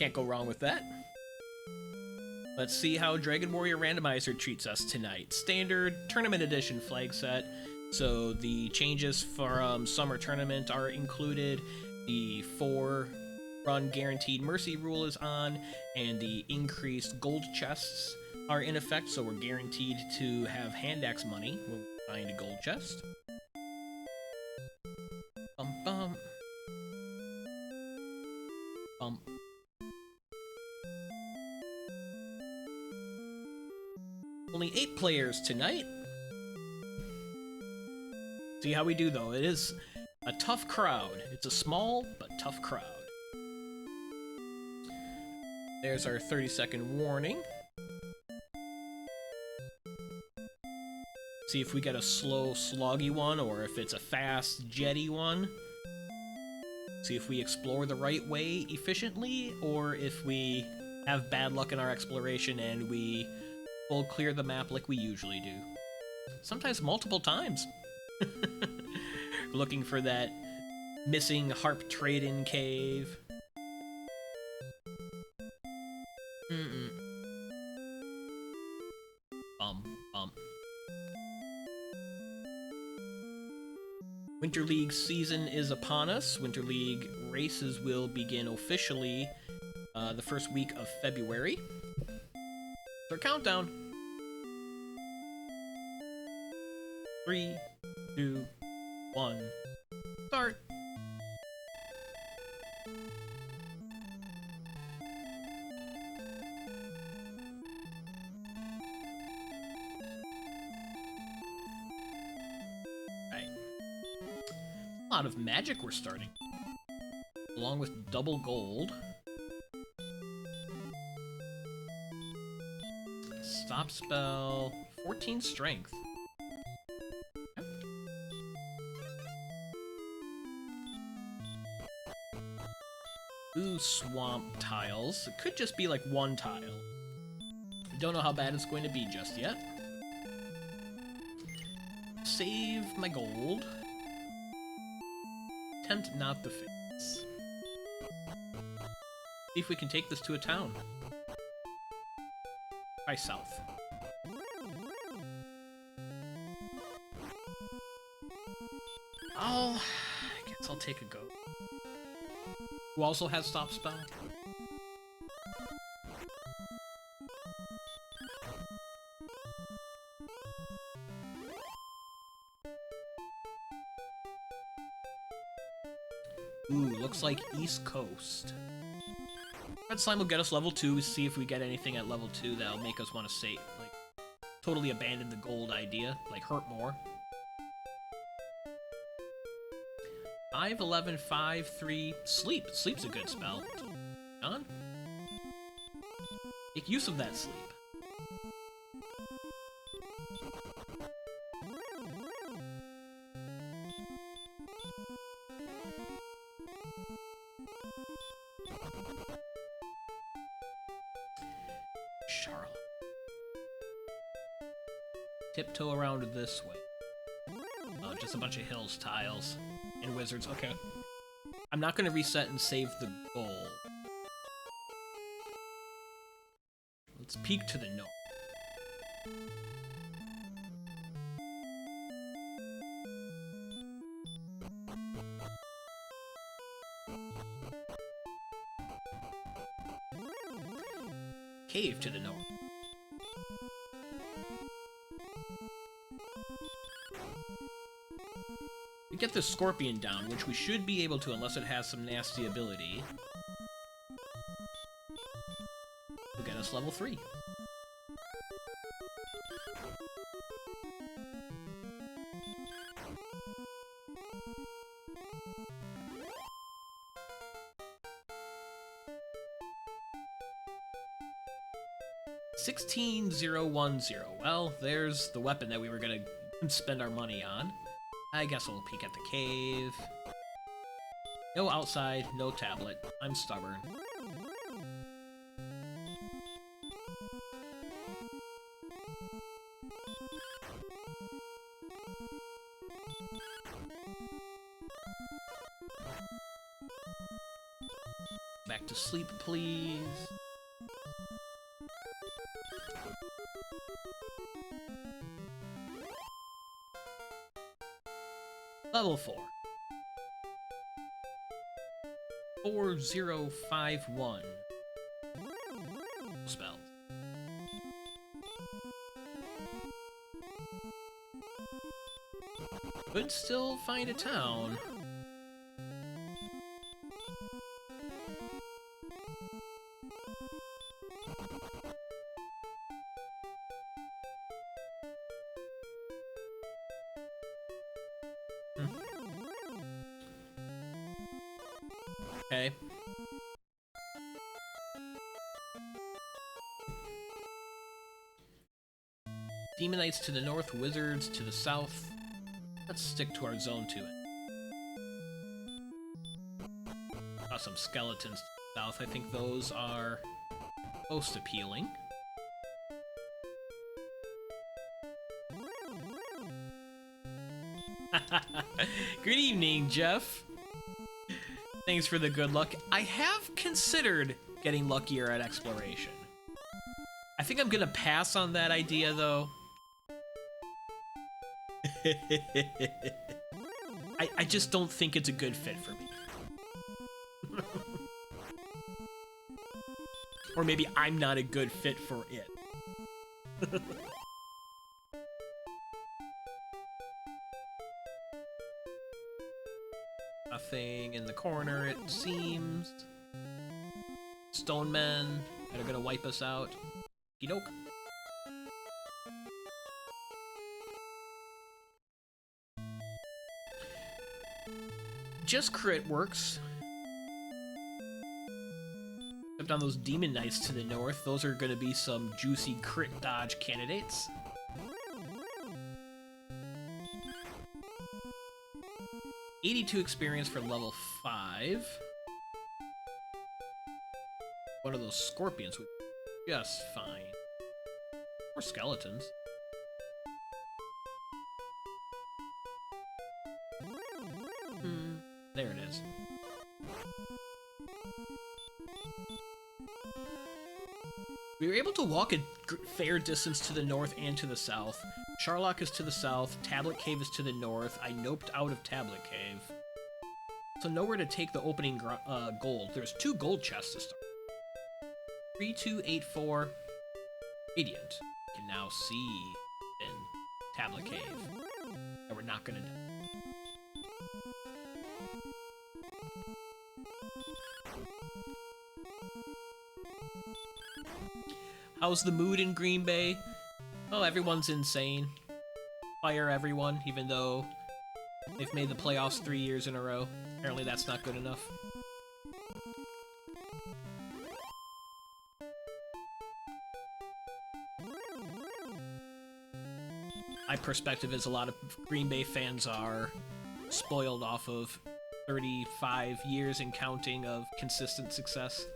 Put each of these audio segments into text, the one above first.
Can't go wrong with that. Let's see how Dragon Warrior Randomizer treats us tonight. Standard Tournament Edition flag set. So the changes from Summer Tournament are included. The 4-run guaranteed Mercy rule is on, and the increased gold chests are in effect, so we're guaranteed to have hand axe money when we find a gold chest. Bum bum. Bum. Only 8 players tonight. See how we do, though. It is a tough crowd. It's a small but tough crowd. There's our 30-second warning. See if we get a slow, sloggy one, or if it's a fast, jetty one. See if we explore the right way efficiently, or if we have bad luck in our exploration and we full clear the map like we usually do. Sometimes multiple times. Looking for that missing harp trade-in cave. Winter League season is upon us. Winter League races will begin officially the first week of February. So countdown. 3, 2, 1, start. Right. A lot of magic we're starting. Along with double gold. Stop spell, 14 strength. Ooh, swamp tiles. It could just be like one tile. Don't know how bad it's going to be just yet. Save my gold. Attempt not to fix. See if we can take this to a town. Try south. I guess I'll take a go. Who also has stop spell? Ooh, looks like East Coast. Red Slime will get us level 2, see if we get anything at level 2 that'll make us want to say, like, totally abandon the gold idea, like hurt more. 5, 11, 5, 3, sleep. Sleep's a good spell. John? Make use of that sleep. Charlock. Tiptoe around this way. Oh, just a bunch of hills, tiles, and wizards. Okay. I'm not going to reset and save the goal. Let's peek to the north. Cave to the north. We get the scorpion down, which we should be able to unless it has some nasty ability. Will get us level 3. $16,010. Well, there's the weapon that we were gonna spend our money on. I guess we'll peek at the cave. No outside, no tablet. I'm stubborn. Back to sleep, please. Level 4. 4051. Spell. Could still find a town. Okay. Demonites to the north, wizards to the south. Let's stick to our zone to it. Got some skeletons to the south. I think those are most appealing. Good evening, Jeff. Thanks for the good luck. I have considered getting luckier at exploration. I think I'm gonna pass on that idea, though. I just don't think it's a good fit for me. Or maybe I'm not a good fit for it. Nothing in the corner, it seems. Stone men that are gonna wipe us out. Okey-doke. Just crit works. Except on those demon knights to the north, those are gonna be some juicy crit dodge candidates. $82 experience for level 5. One of those scorpions would be just fine. Or skeletons. There it is. We were able to walk a fair distance to the north and to the south. Charlock is to the south, Tablet Cave is to the north. I noped out of Tablet Cave. So nowhere to take the opening gold. There's 2 gold chests to start. 3284 Radiant. You can now see in Tablet Cave. And we're not gonna do. How's the mood in Green Bay? Oh, everyone's insane. Fire everyone, even though they've made the playoffs 3 years in a row. Apparently that's not good enough. My perspective is a lot of Green Bay fans are spoiled off of 35 years and counting of consistent success.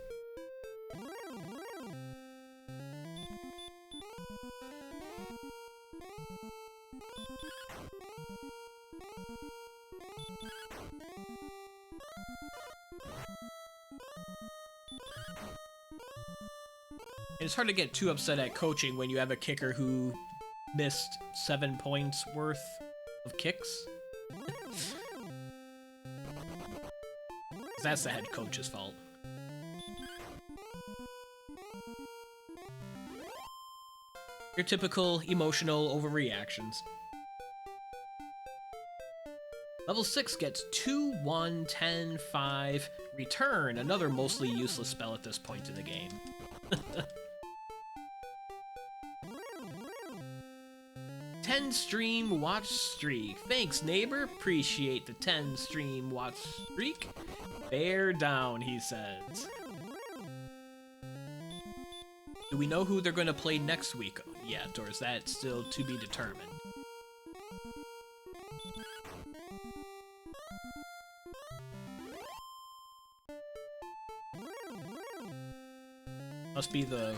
It's hard to get too upset at coaching when you have a kicker who missed 7 points worth of kicks. That's the head coach's fault. Your typical emotional overreactions. Level 6 gets 2, 1, 10, 5, return, another mostly useless spell at this point in the game. 10 stream watch streak. Thanks, neighbor. Appreciate the 10 stream watch streak. Bear down, he says. Do we know who they're going to play next week yet, or is that still to be determined? Must be the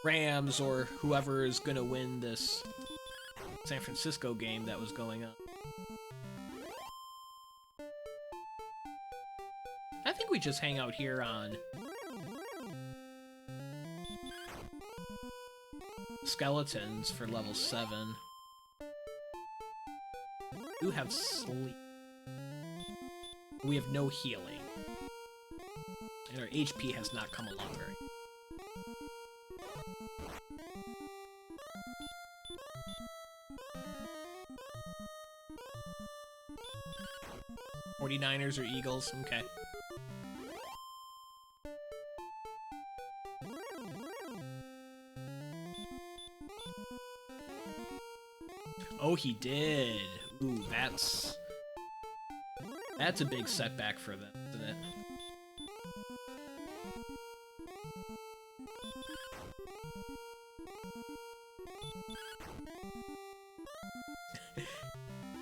Rams or whoever is going to win this San Francisco game that was going on. I think we just hang out here on skeletons for level 7. We do have sleep. We have no healing. And our HP has not come along very. 49ers or Eagles, okay. Oh, he did. Ooh, that's a big setback for them, isn't it?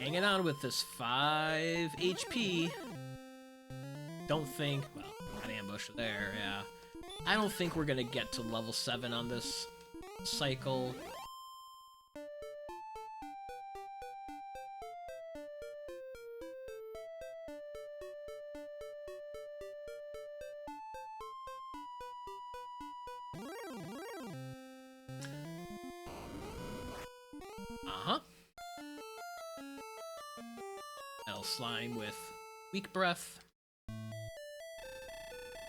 Hanging on with this 5 HP. Don't think... Well, got ambush there, yeah. I don't think we're gonna get to level 7 on this cycle. Uh-huh. Metal slime with weak breath.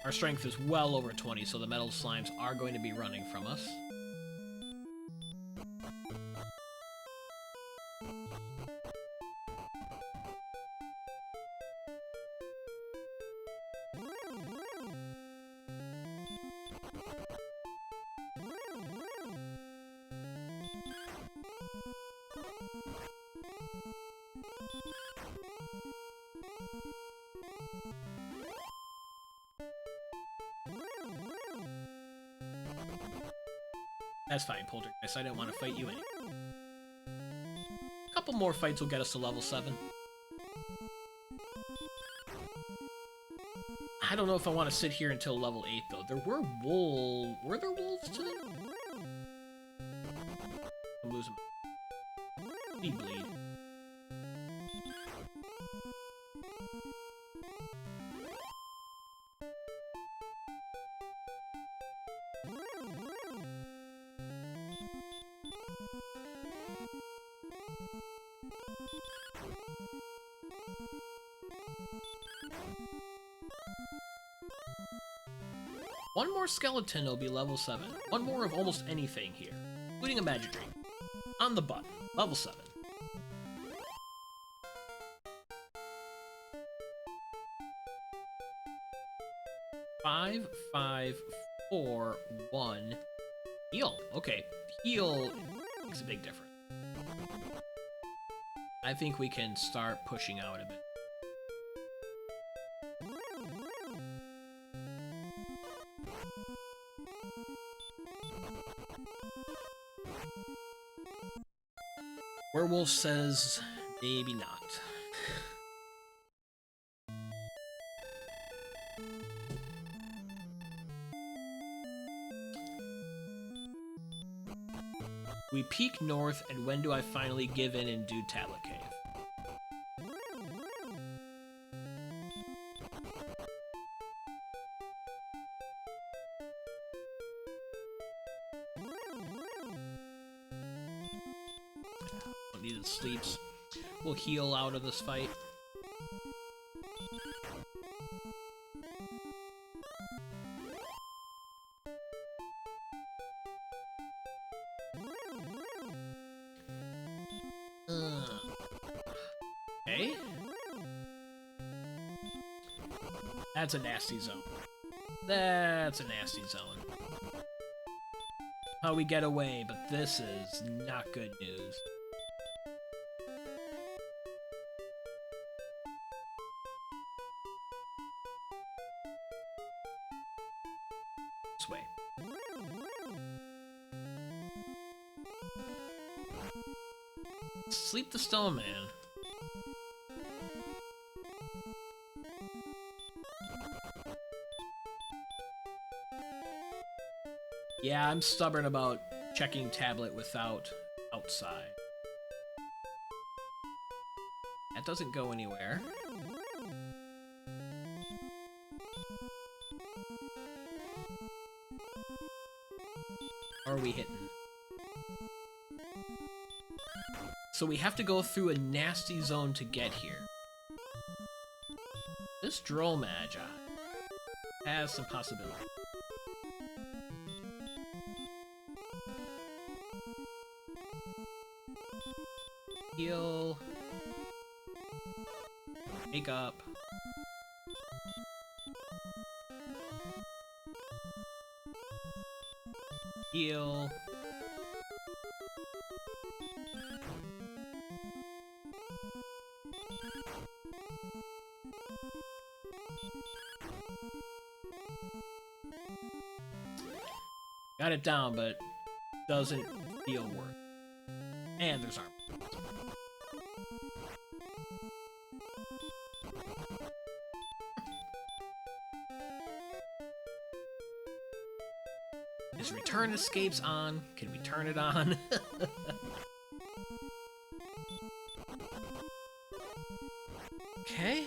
Our strength is well over 20, so the metal slimes are going to be running from us. That's fine, Poltergeist. I didn't want to fight you anyway. A couple more fights will get us to level 7. I don't know if I want to sit here until level 8, though. There were wolves. Were there wolves today? I'm losing. Bleed, bleed. One more skeleton will be level 7. One more of almost anything here, including a magic drink. On the button, level 7. Five, 5, 4, 1. Heal. Okay, heal makes a big difference. I think we can start pushing out a bit. Werewolf says, maybe not. We peek north, and when do I finally give in and do Tablet Cave? Needed sleeps. We'll heal out of this fight. Okay. That's a nasty zone. That's a nasty zone. How we get away, but this is not good news. Way. Sleep the stone man. Yeah, I'm stubborn about checking tablet without outside. That doesn't go anywhere. are we hitting? So we have to go through a nasty zone to get here. This Droll Magi has some possibility. Heal. Make up. Heal. Got it down, but doesn't feel worth. And there's armor. Is return escapes on? Can we turn it on? Okay.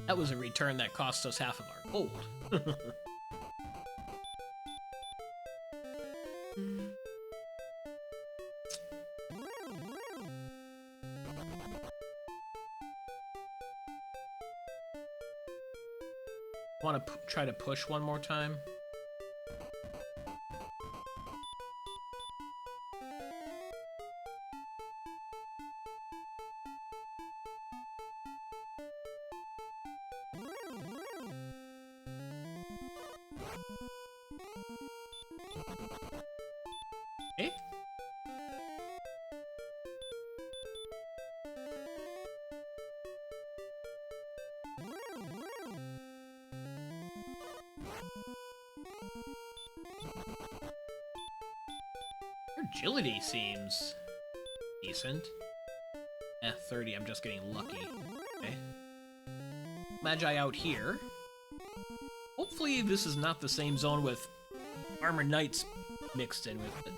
That was a return that cost us half of our gold. Want to try to push one more time? Okay. Agility seems decent. 30, I'm just getting lucky. Okay. Magi out here. Hopefully this is not the same zone with Armored Knights mixed in with it.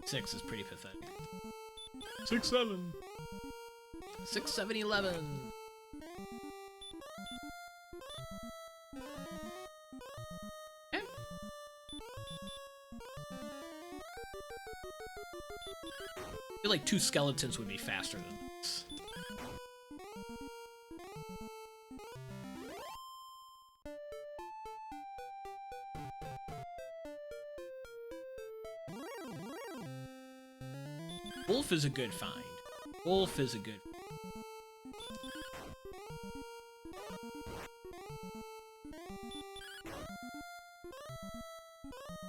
Six is pretty pathetic. 6, 7. 6, 7, 11. Okay. I feel like 2 skeletons would be faster than this. Wolf is a good find. Wolf is a good.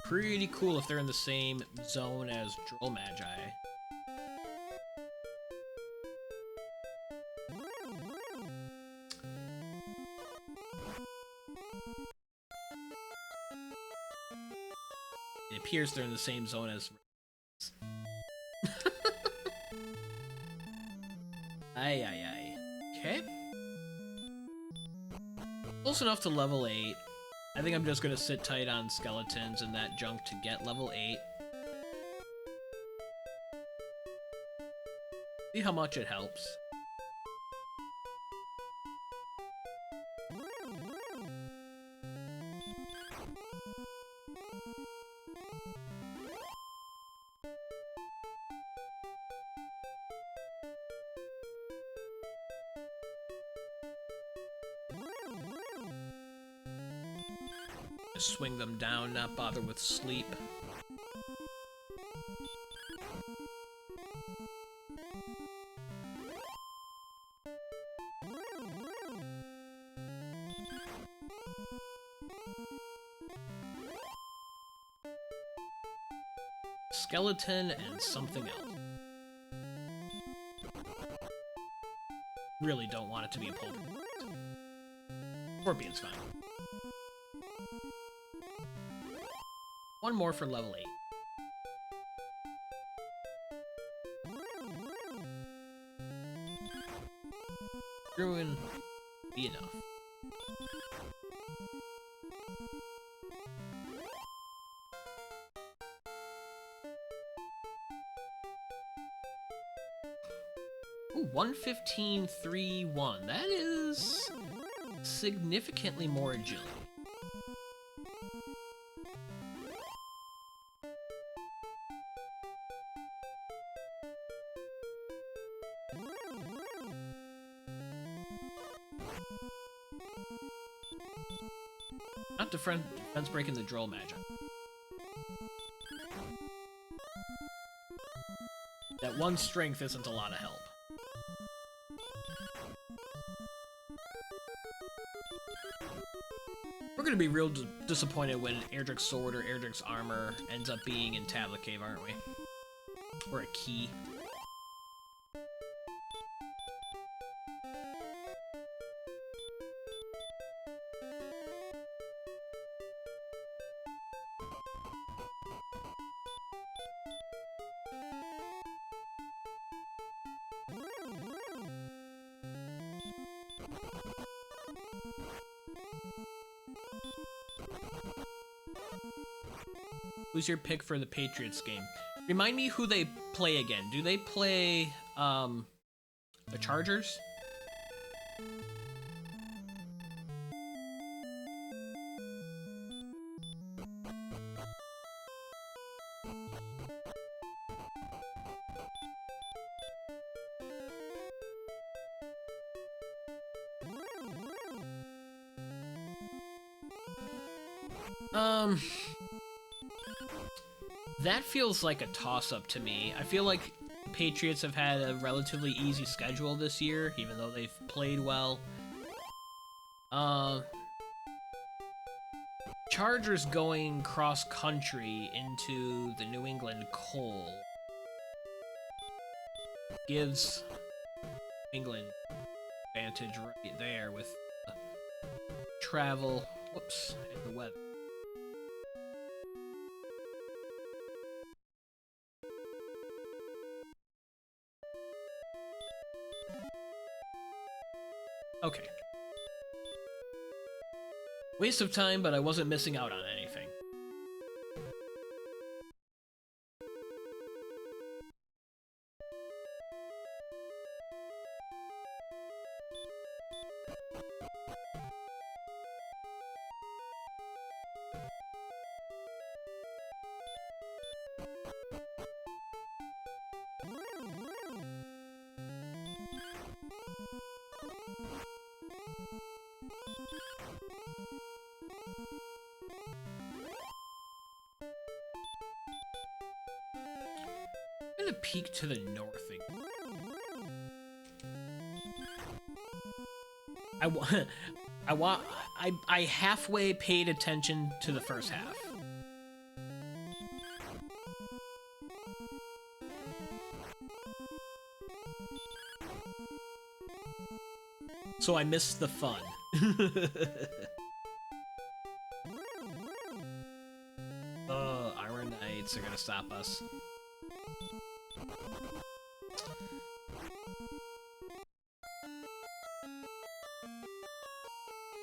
Pretty cool if they're in the same zone as Droll Magi. It appears they're in the same zone as. Aye, aye, aye. Okay. Close enough to level 8. I think I'm just gonna sit tight on skeletons and that junk to get level 8. See how much it helps. Just swing them down, not bother with sleep. Skeleton and something else. Really don't want it to be a poltergeist. Scorpion's fine. One more for level 8. Ruin be enough. Ooh, 115.3.1. That is significantly more agility. Not defense breaking the drill magic. That one strength isn't a lot of help. We're gonna be real disappointed when Erdrick's sword or Erdrick's armor ends up being in Tablet Cave, aren't we? Or a key. Who's your pick for the Patriots game? Remind me who they play again. Do they play, the Chargers? That feels like a toss-up to me. I feel like Patriots have had a relatively easy schedule this year, even though they've played well. Chargers going cross-country into the New England cold gives England advantage right there with the travel, whoops, and the weather. Okay. Waste of time, but I wasn't missing out on anything. I'm gonna peek to the north again. I halfway paid attention to the first half. So I missed the fun. Iron Knights are gonna stop us.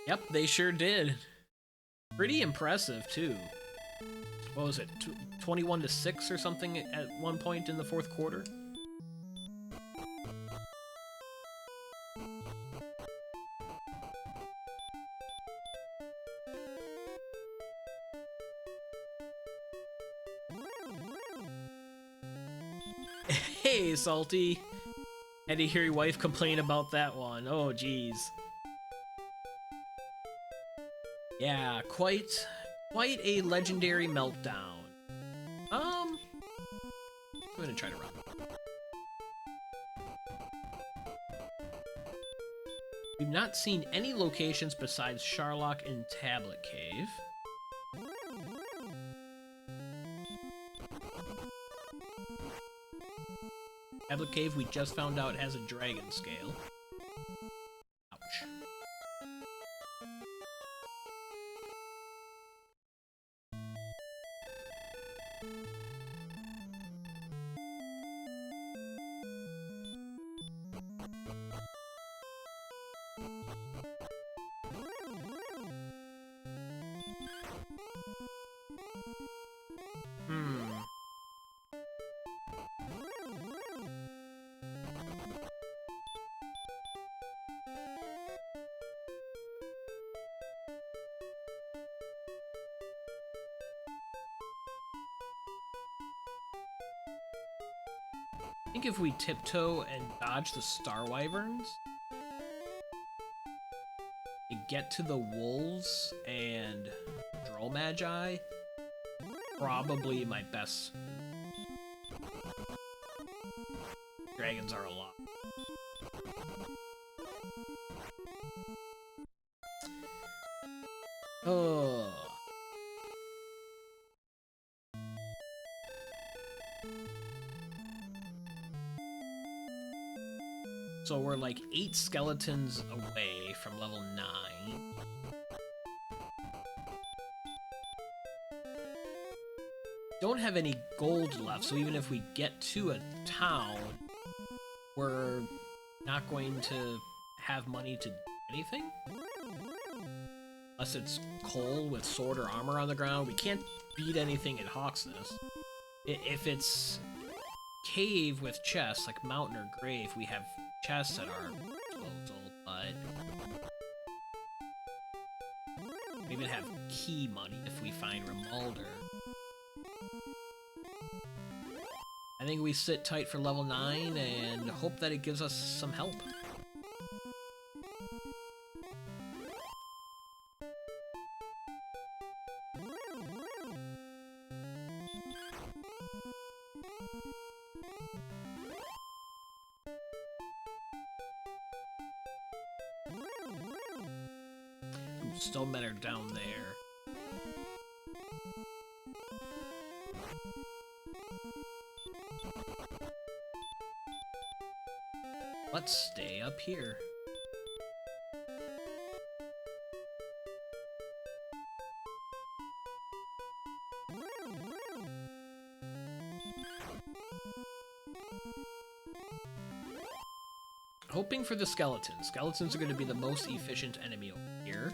Yep, they sure did. Pretty impressive, too. What was it, 21-6 or something at one point in the fourth quarter? Hey, Salty! Had to hear your wife complain about that one. Oh, jeez. Yeah, quite a legendary meltdown. I'm gonna try to run. We've not seen any locations besides Charlock and Tablet Cave. Tablet Cave, we just found out, has a dragon scale. Ouch. I think if we tiptoe and dodge the Star Wyverns, to get to the wolves and Droll Magi, probably my best. Dragons are a lot. Oh. So we're like 8 skeletons away from level 9. Don't have any gold left, so even if we get to a town, we're not going to have money to do anything. Unless it's coal with sword or armor on the ground. We can't beat anything in Hawksness. If it's cave with chests, like mountain or grave, we have chests at our disposal, but we even have key money if we find Rimuldar. I think we sit tight for level 9 and hope that it gives us some help. Stone men are down there. Let's stay up here. Hoping for the skeletons. Skeletons are going to be the most efficient enemy over here.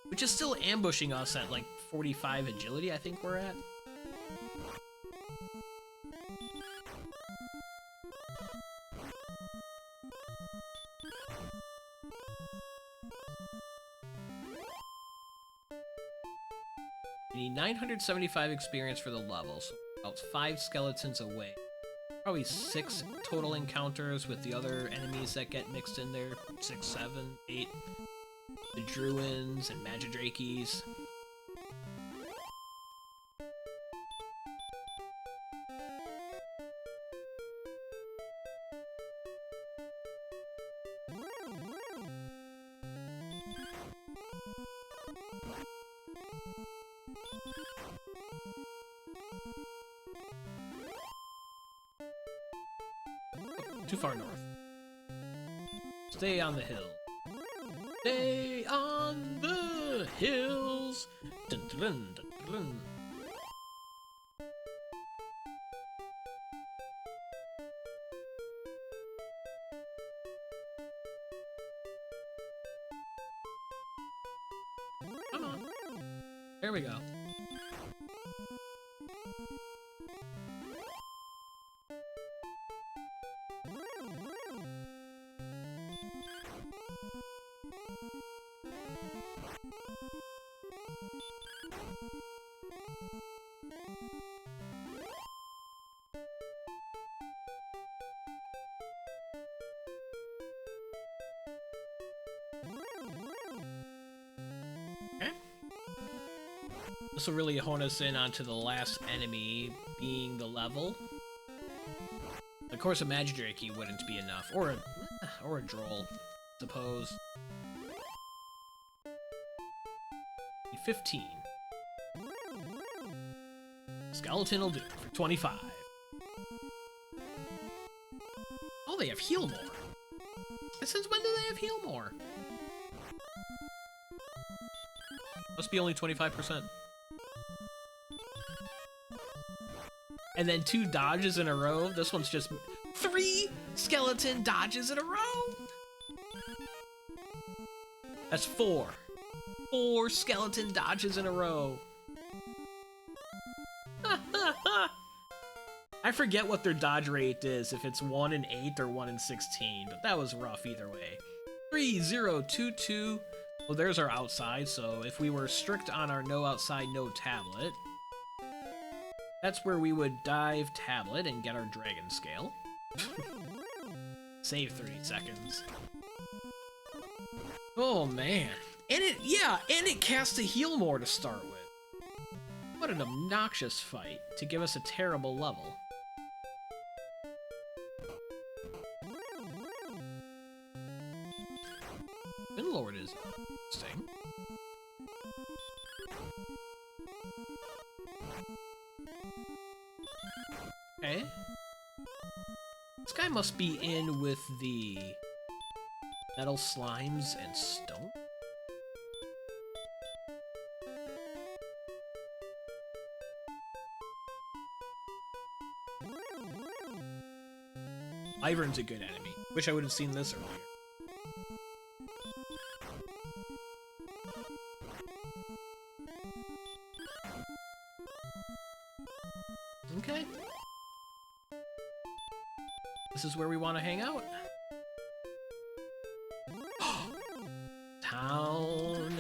Which is still ambushing us at like 45 agility, I think we're at. We need 975 experience for the level, so about 5 skeletons away. Probably 6 total encounters with the other enemies that get mixed in there. 6, 7, 8. The Druins and Magidrakes. Too far north. Stay on the hill. Stay on the hills. Dun, dun, dun, dun, dun. Come on. There we go. This will really hone us in onto the last enemy being the level. Of course, a Magidrake wouldn't be enough, or a Droll, I suppose. 15. Skeleton will do it for 25. Oh, they have heal more. Since when do they have heal more? Must be only 25%. And then 2 dodges in a row. This one's just 3 skeleton dodges in a row. That's 4. 4 skeleton dodges in a row. I forget what their dodge rate is, if it's 1 in 8 or 1 in 16, but that was rough either way. 3022. Well, there's our outside, so if we were strict on our no outside, no tablet, that's where we would dive tablet and get our dragon scale. Save 30 seconds. Oh man. And it casts a heal more to start with. What an obnoxious fight to give us a terrible level. Dragonlord is interesting. Okay. This guy must be in with the metal slimes and stone. Wyvern's a good enemy. Wish I would have seen this earlier. Okay. This is where we want to hang out. Town.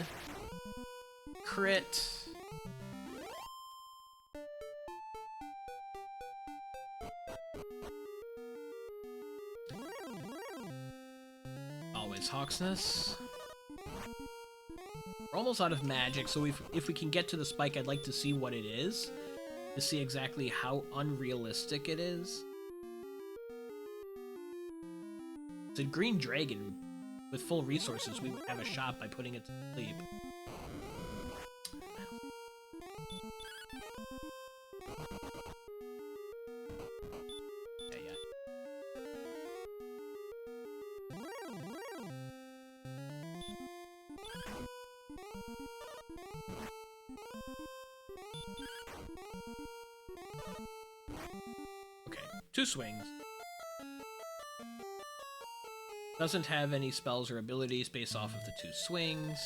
Crit. Always Hawksness. We're almost out of magic, so if we can get to the spike, I'd like to see what it is. To see exactly how unrealistic it is. It's a green dragon. With full resources, we would have a shot by putting it to sleep. Yeah. Okay, 2 swings. Doesn't have any spells or abilities based off of the 2 swings.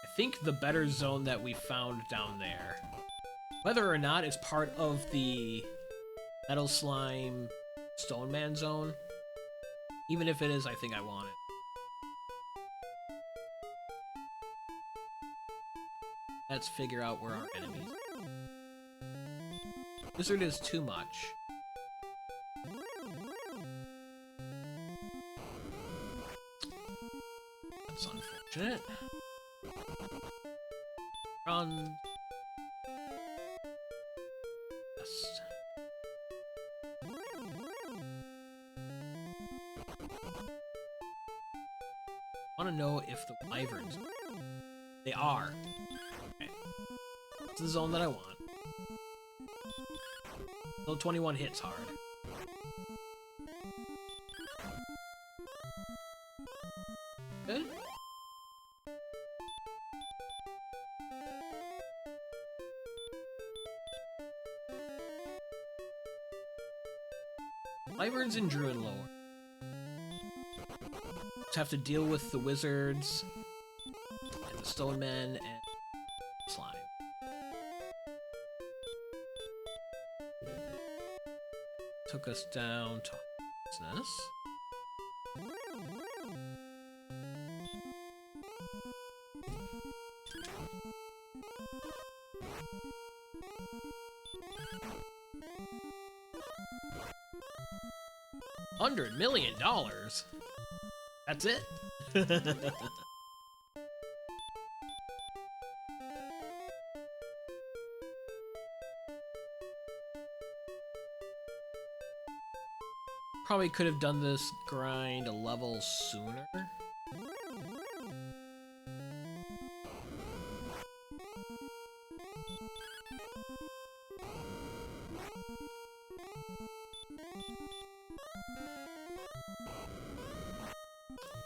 I think the better zone that we found down there, whether or not it's part of the Metal Slime Stone Man zone, even if it is, I think I want it. Let's figure out where our enemies are. Wizard is too much. That's unfortunate. Run. Best. I want to know if the wyverns. They are. Okay. It's the zone that I want. Level 21 hits hard. Good. Wyverns and Dragonlord. Just have to deal with the wizards and the stone men and slime. Took us down to business. $100 million? That's it? Probably could have done this grind a level sooner.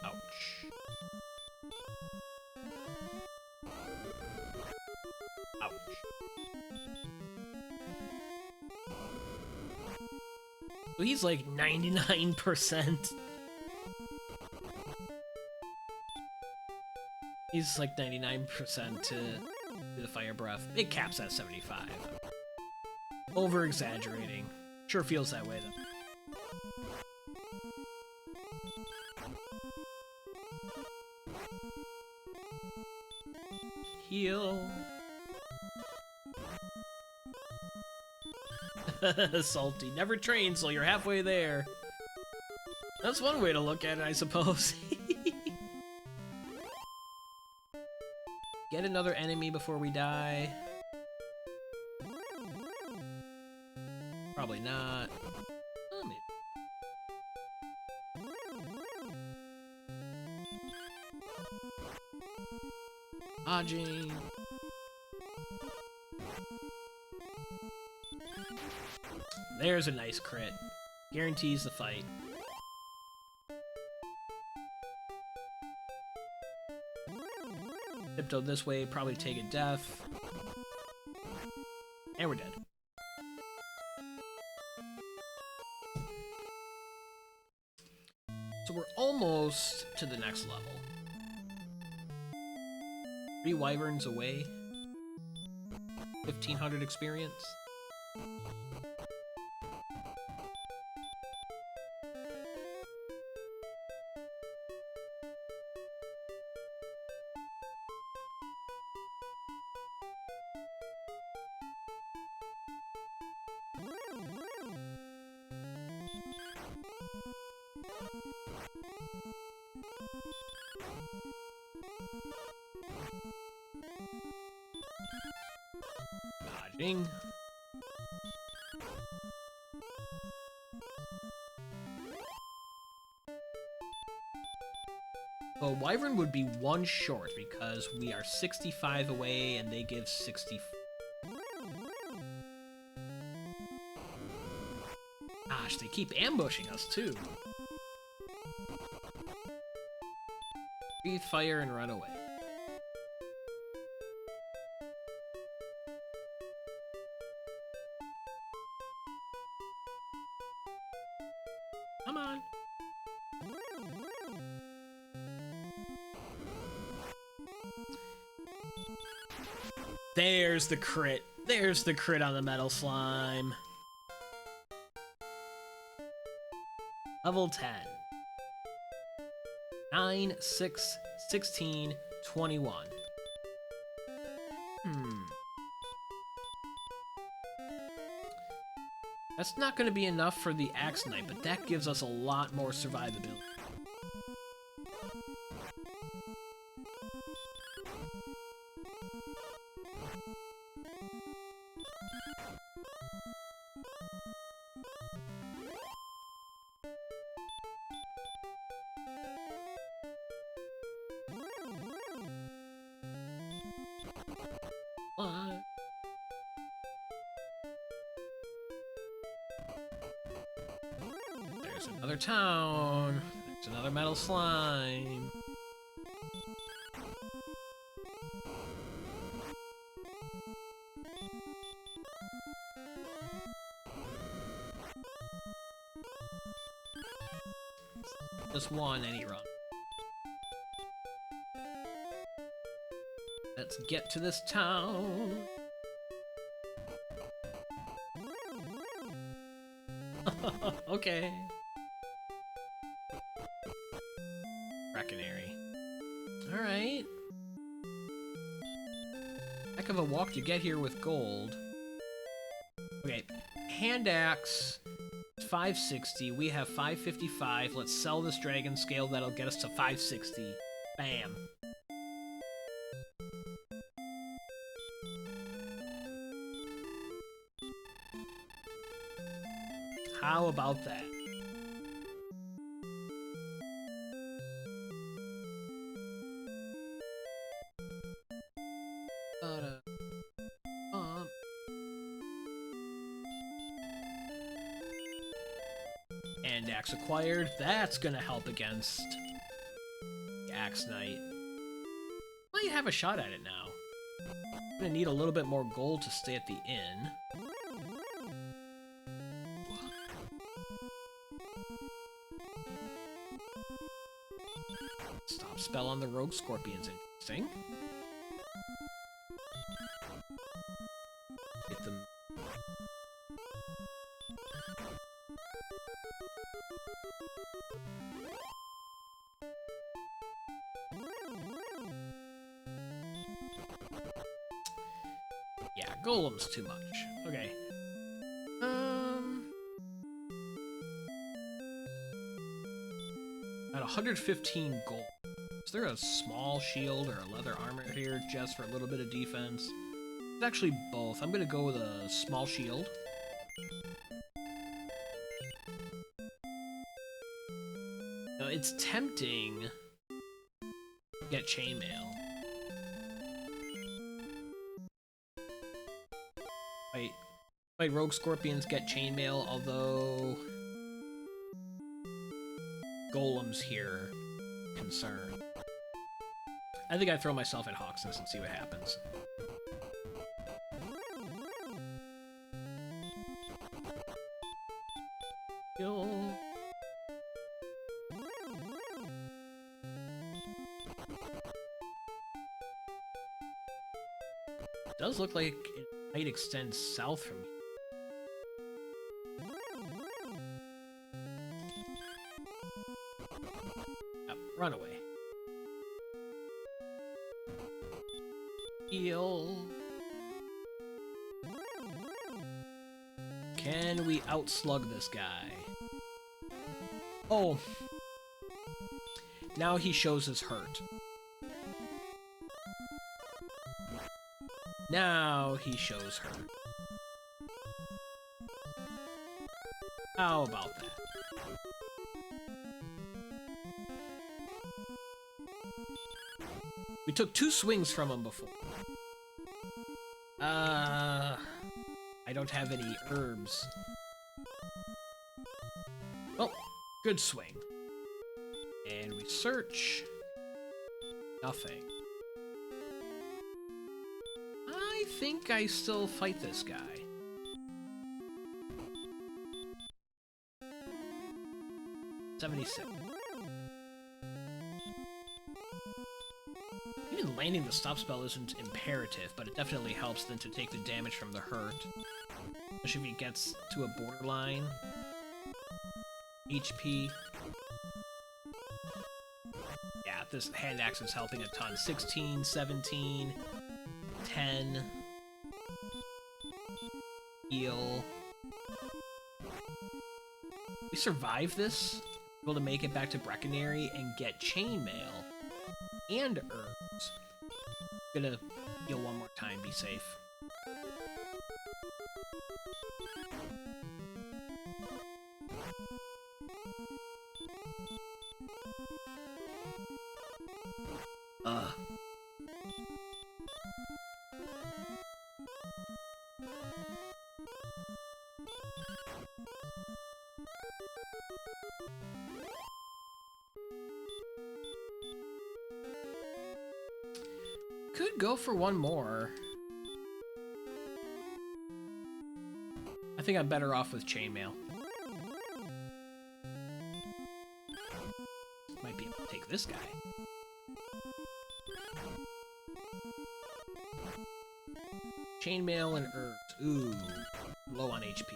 Ouch. Ouch. So he's like 99%. He's like 99% to the fire breath. It caps at 75. Over exaggerating. Sure feels that way though. Heal. Salty. Never train till you're halfway there. That's one way to look at it, I suppose. Get another enemy before we die. Probably not. Oh, maybe. Dodging. There's a nice crit. Guarantees the fight. Tiptoe this way, probably take a death. And we're dead. So we're almost to the next level. 3 wyverns away. 1500 experience. Dodging. Well, wyvern would be 1 short because we are 65 away and they give 60. Gosh, they keep ambushing us too. Breathe fire and run away. Come on. There's the crit. There's the crit on the metal slime. Level 10. 9, 6, 16, 21. That's not going to be enough for the Axe Knight, but that gives us a lot more survivability. There's another town. There's another metal slime. Just one and he run. Let's get to this town. Okay. Reckonary. Alright. Heck of a walk to get here with gold. Okay, hand axe, 560. We have 555. Let's sell this dragon scale. That'll get us to 560. Bam. How about that? And axe acquired. That's gonna help against the Axe Knight. Well, you have a shot at it now. I'm gonna need a little bit more gold to stay at the inn. spell on the rogue scorpions. Interesting. Get them. Yeah, golem's too much. Okay. At 115 gold. Is there a small shield or a leather armor here just for a little bit of defense? It's actually both. I'm gonna go with a small shield. Now, it's tempting to get chainmail. Fight rogue scorpions, get chainmail, although golems here concern. I think I throw myself at Hawksness and see what happens. Kill. It does look like it might extend south from here. Run away. Heal. Can we outslug this guy? Oh. Now he shows his hurt. Now he shows hurt. How about that? We took 2 swings from him before. I don't have any herbs. Well, good swing. And we search. Nothing. I think I still fight this guy. $76. Even landing the stop spell isn't imperative, but it definitely helps then to take the damage from the hurt. Especially if he gets to a borderline. HP. Yeah, this hand axe is helping a ton. 16, 17, 10. Heal. We survive this. Able to make it back to Breckenary and get chainmail and herbs. Gonna heal one more time, be safe. Could go for one more. I think I'm better off with chainmail. Might be able to take this guy. Chainmail and herbs. Ooh, low on HP.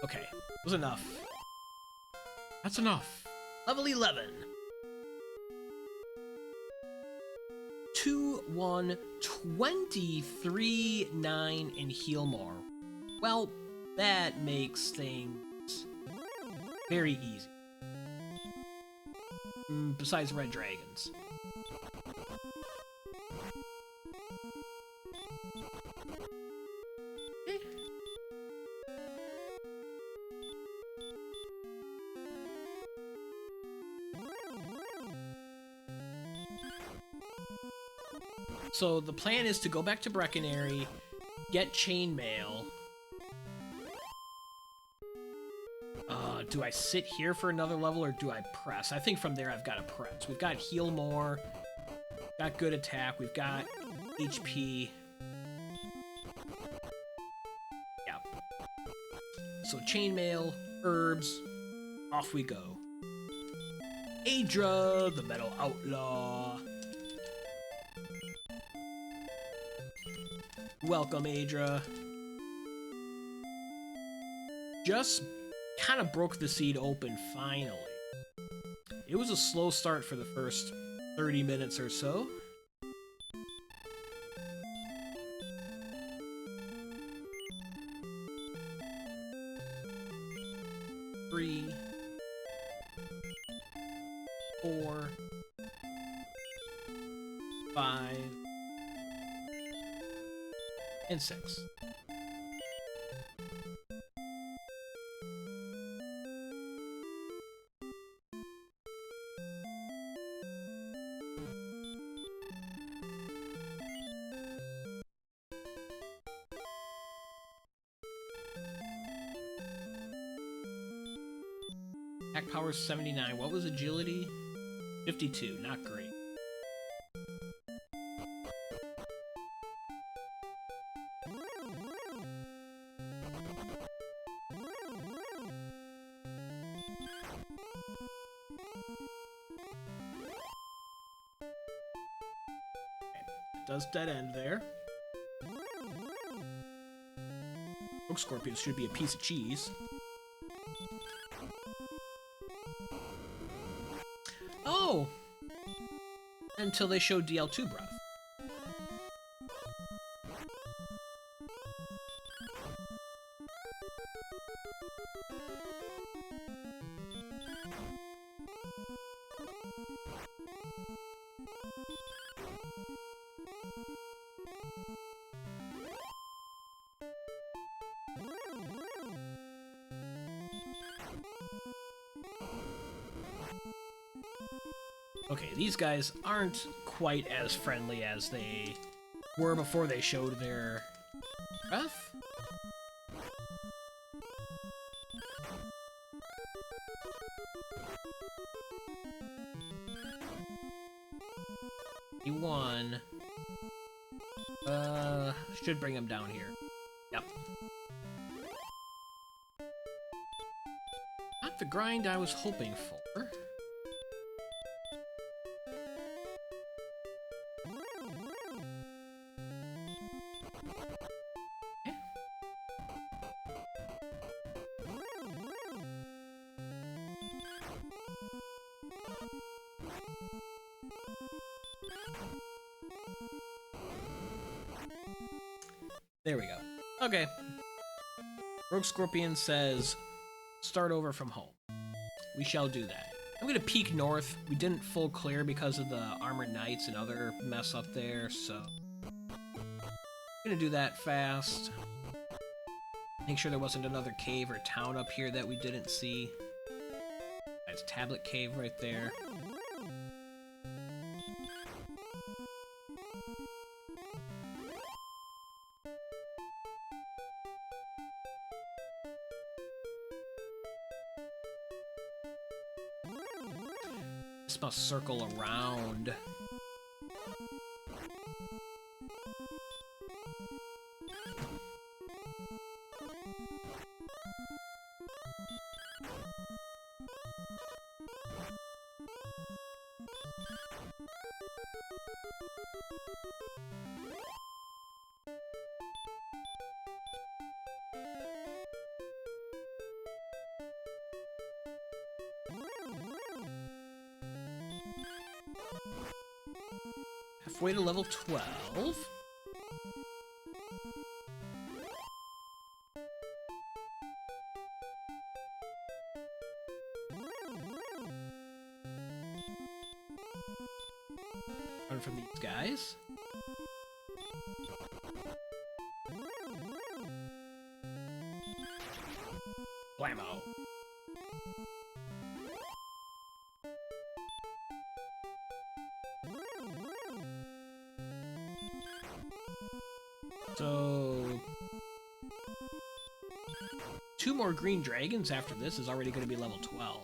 Okay, was enough. That's enough. Level 11. 2, 1, 23, 9, and heal more. Well, that makes things very easy. Besides red dragons. So the plan is to go back to Breckenary, get chainmail. Do I sit here for another level or do I press? I think from there I've got to press. We've got heal more, got good attack, we've got HP. Yeah. So chainmail, herbs, off we go. Aedra, the Metal Outlaw. Welcome, Aedra. Just kind of broke the seed open, finally. It was a slow start for the first 30 minutes or so. Three, 4, 5, and 6. Attack power 79. What was agility? 52. Not great. Does dead end there. Rogue Scorpion should be a piece of cheese. Oh! Until they show DL2 breath. Okay, these guys aren't quite as friendly as they were before they showed their breath. E1. Should bring him down here. Yep. Not the grind I was hoping for. There we go. Okay. Rogue Scorpion says, start over from home. We shall do that. I'm gonna peek north. We didn't full clear because of the Armored Knights and other mess up there, so I'm gonna do that fast. Make sure there wasn't another cave or town up here that we didn't see. That's Tablet Cave right there. This must circle around. Halfway to level 12. Run from these guys. Blammo. So, 2 more green dragons after this is already going to be level 12.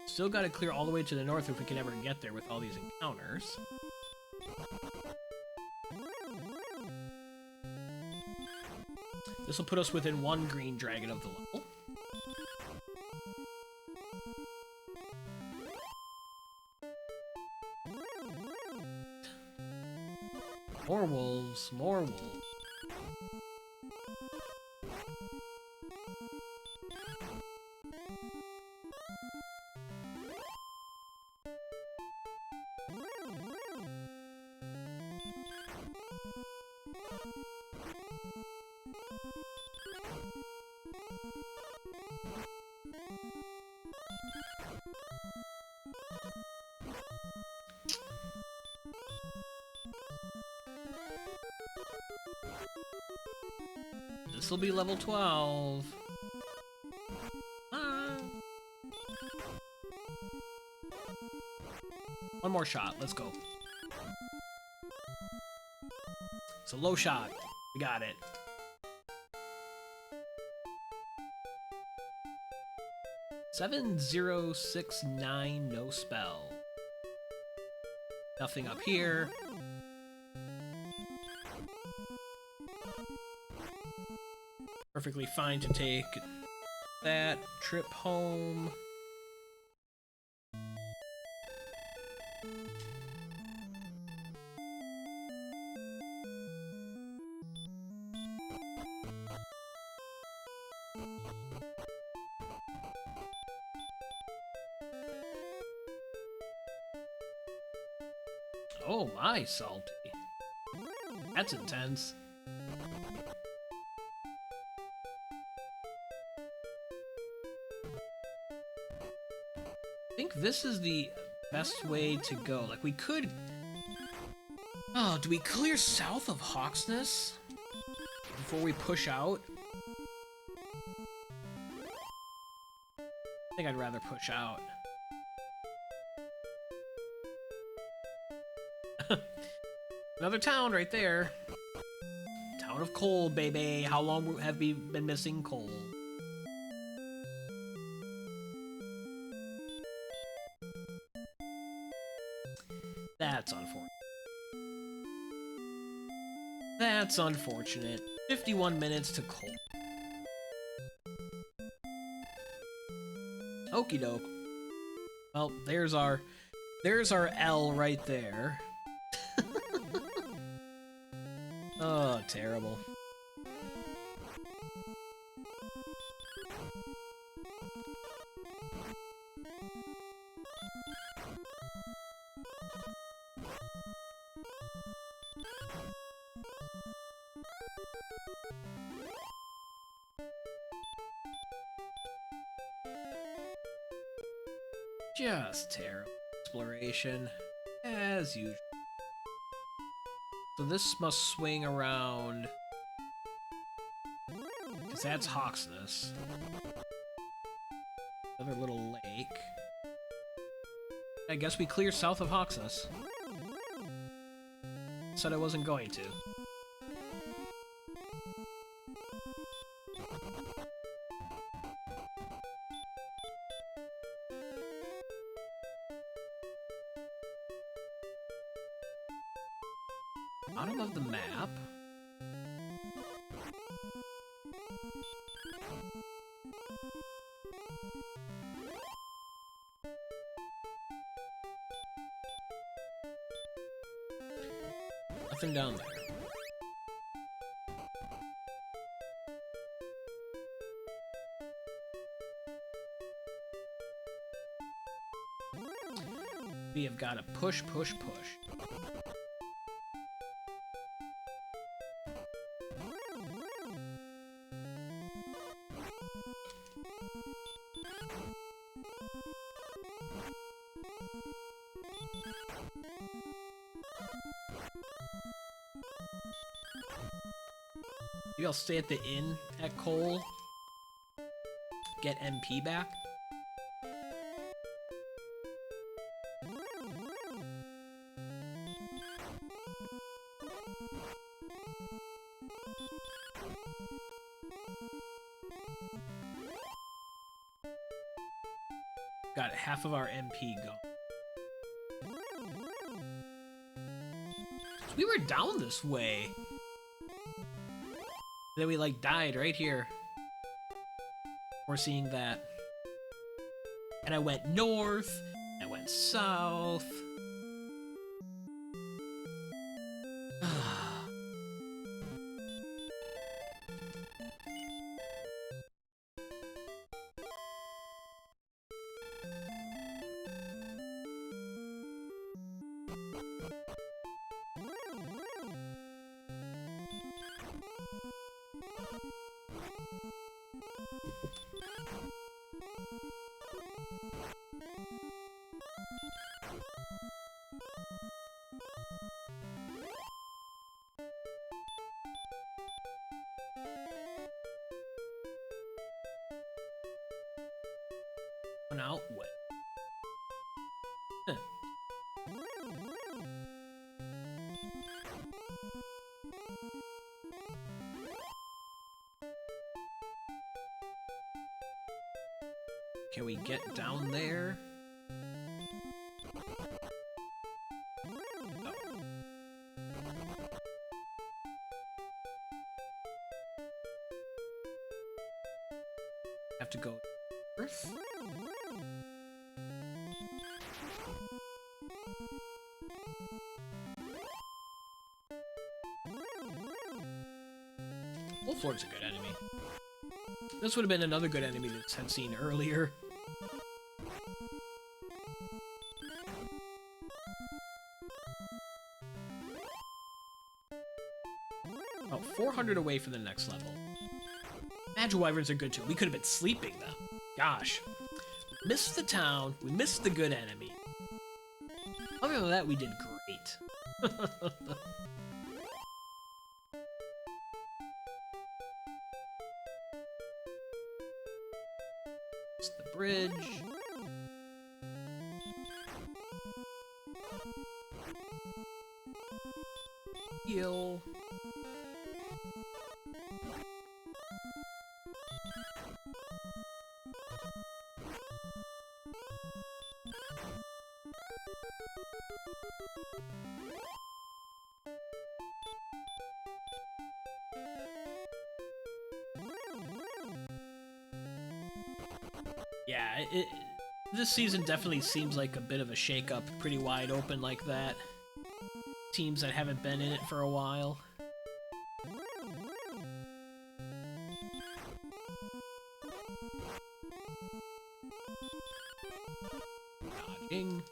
Still gotta clear all the way to the north if we can ever get there with all these encounters. This will put us within one green dragon of the level. More wolves, more wolves. This will be level 12. One more shot. Let's go. It's a low shot. We got it. $7069, no spell. Nothing up here. Perfectly fine to take that trip home. Oh my, salty. That's intense. I think this is the best way to go. Like, we could... Oh, do we clear south of Hawksness before we push out? I think I'd rather push out. Another town right there. Town of coal, baby. How long have we been missing coal? That's unfortunate. That's unfortunate. 51 minutes to coal. Okie doke. Well, there's our L right there. Oh, terrible. Just terrible exploration, as usual. So this must swing around, because that's Hawksness. Another little lake. I guess we clear south of Hawksness. Said I wasn't going to. Bottom of the map. Nothing down there. We have got to push, push, push. Maybe I'll stay at the inn at Cole. Get MP back. Got half of our MP gone. We were down this way. Then we like died right here. We're seeing that. And I went north, I went south. Out west. Huh. Can we get down there? Oh. Have to go north? Wolflord's a good enemy. This would have been another good enemy that's had seen earlier. About 400 away from the next level. Magic Wyverns are good too. We could have been sleeping though. Gosh. We missed the town. We missed the good enemy. Other than that, we did great. It's the bridge. Heal. Yeah, this season definitely seems like a bit of a shake-up, pretty wide open like that. Teams that haven't been in it for a while. Dodging.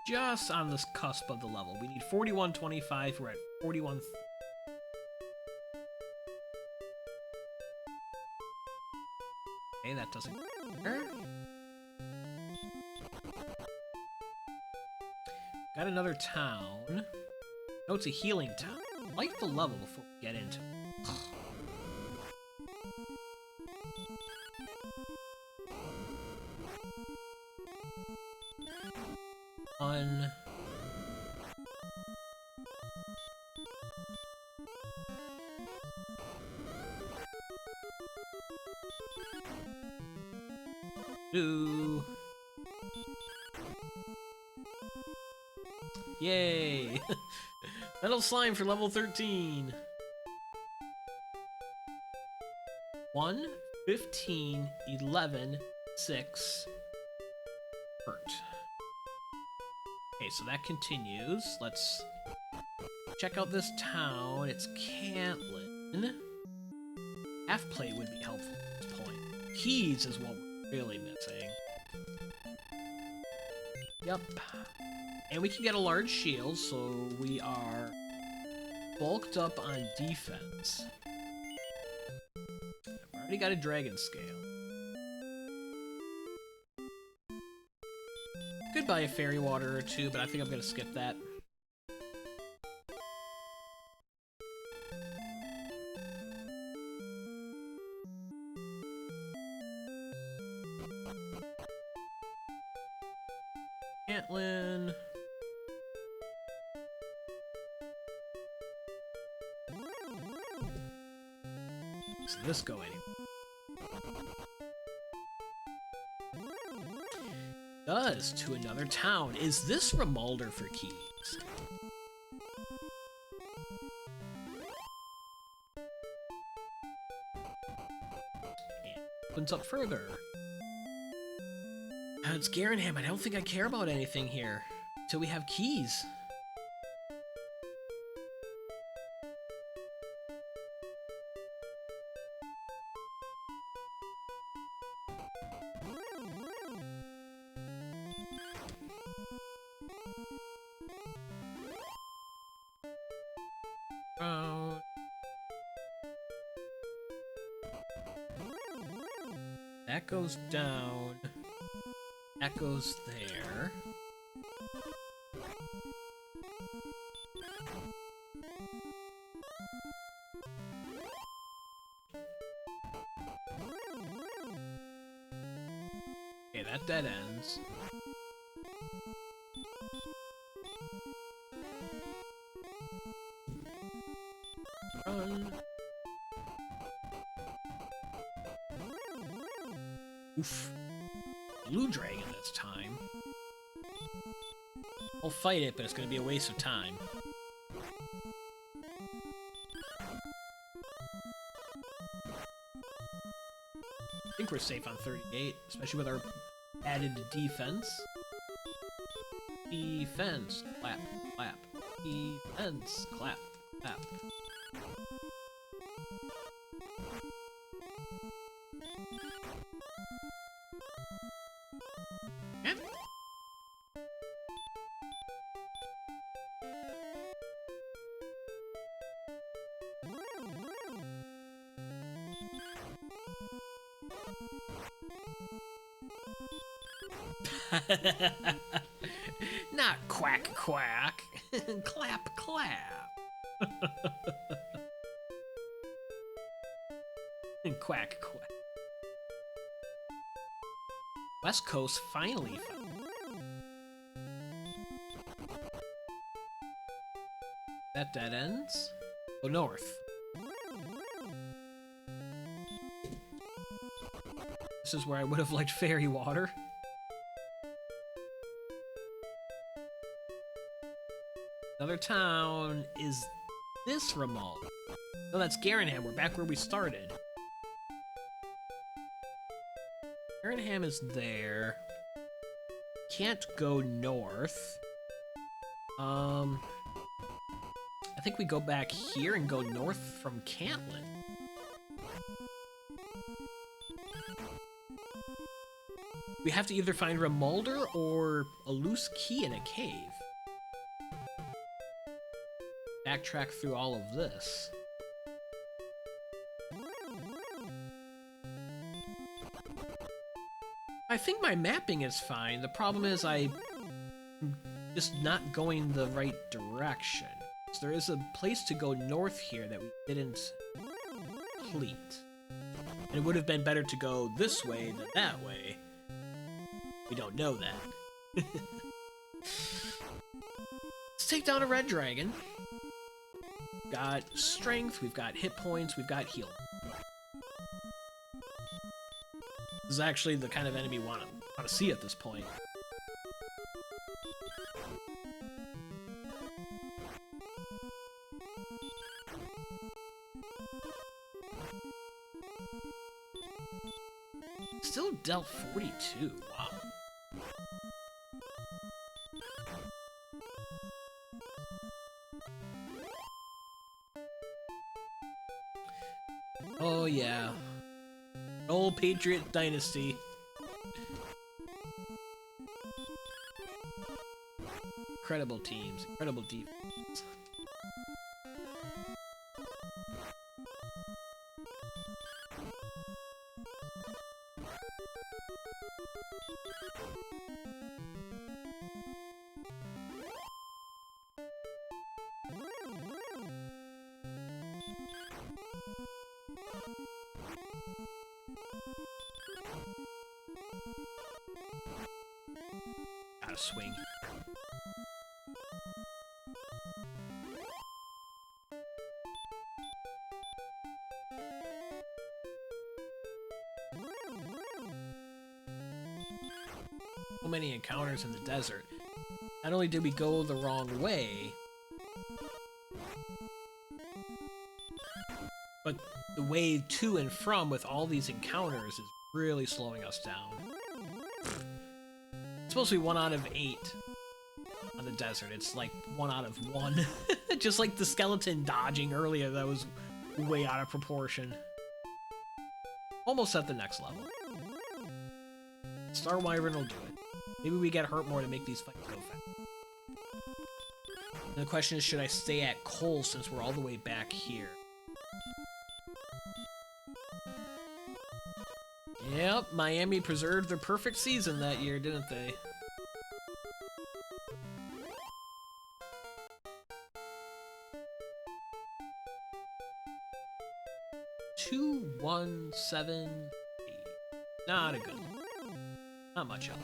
Just on this cusp of the level. We need 4125, we're at 41. Okay, that doesn't matter. Got another town. No, it's a healing town. Like the level before we get into it. One. Two. Yay! Metal slime for level 13. 1, 15, 11, 6. Hurt. Okay, so that continues. Let's check out this town. It's Cantlin. Half plate would be helpful at this point. Keys is what we're really missing. Yep. And we can get a large shield, so we are bulked up on defense. We got a dragon scale. Could buy a fairy water or two, but I think I'm gonna skip that. Antlin. Does this go anywhere? Does to another town. Is this Rimuldar for keys? And opens up further. It's Garanham. I don't think I care about anything here till we have keys. That goes down. That goes there. Okay, that dead ends. Run. Oof. Blue dragon this time. I'll fight it, but it's gonna be a waste of time. I think we're safe on 38, especially with our added defense. Defense, clap, clap. Defense, clap, clap. Not quack quack. Clap clap. And quack quack. West Coast finally found. That dead ends. Go north. This is where I would have liked fairy water. Another town is this Rimuldar. No, that's Garanham. We're back where we started. Garanham is there. Can't go north. I think we go back here and go north from Cantlin. We have to either find Rimuldar or a loose key in a cave. Backtrack through all of this. I think my mapping is fine. The problem is I'm just not going the right direction. So there is a place to go north here that we didn't complete. And it would have been better to go this way than that way. We don't know that. Let's take down a red dragon. We've got strength, we've got hit points, we've got heal. This is actually the kind of enemy we want to see at this point. Still dealt 42. Wow. Oh yeah. Old Patriot Dynasty. Incredible teams, incredible defense. Gotta swing. So many encounters in the desert. Not only did we go the wrong way, but the way to and from with all these encounters is really slowing us down. It's supposed to be 1 out of 8 on the desert. It's like 1 out of 1. Just like the skeleton dodging earlier, that was way out of proportion. Almost at the next level. Star Wyvern will do it. Maybe we get hurt more to make these fights go fast. And the question is, should I stay at Cole since we're all the way back here? Yep, Miami preserved their perfect season that year, didn't they? Two, 1, 7, 8. Not a good one. Not much help.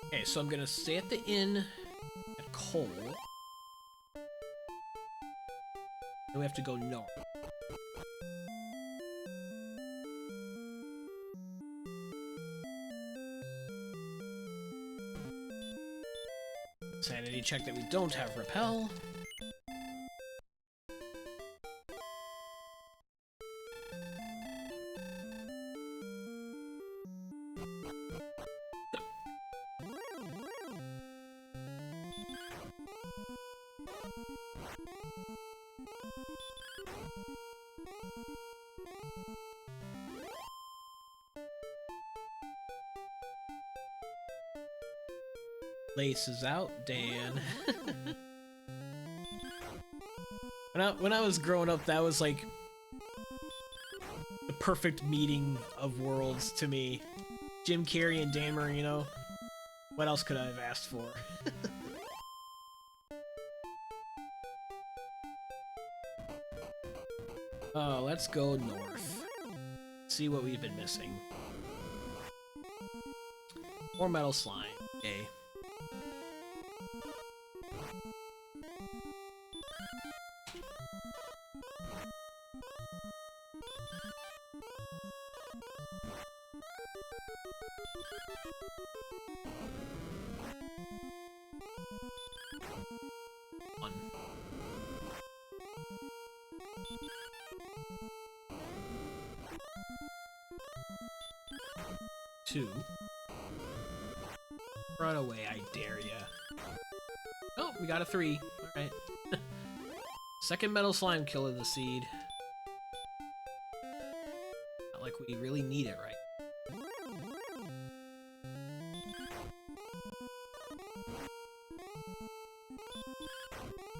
Okay, so I'm gonna stay at the inn at Cole. Then we have to go north. Sanity check that we don't have repel. Lace is out, Dan. When I was growing up, that was like the perfect meeting of worlds to me. Jim Carrey and Dan Marino. What else could I have asked for? Oh, let's go north. See what we've been missing. More metal slime. Okay. One. Two. Run away, I dare ya. Oh, we got a 3. Alright. Second metal slime kill of the seed. Not like we really need it right.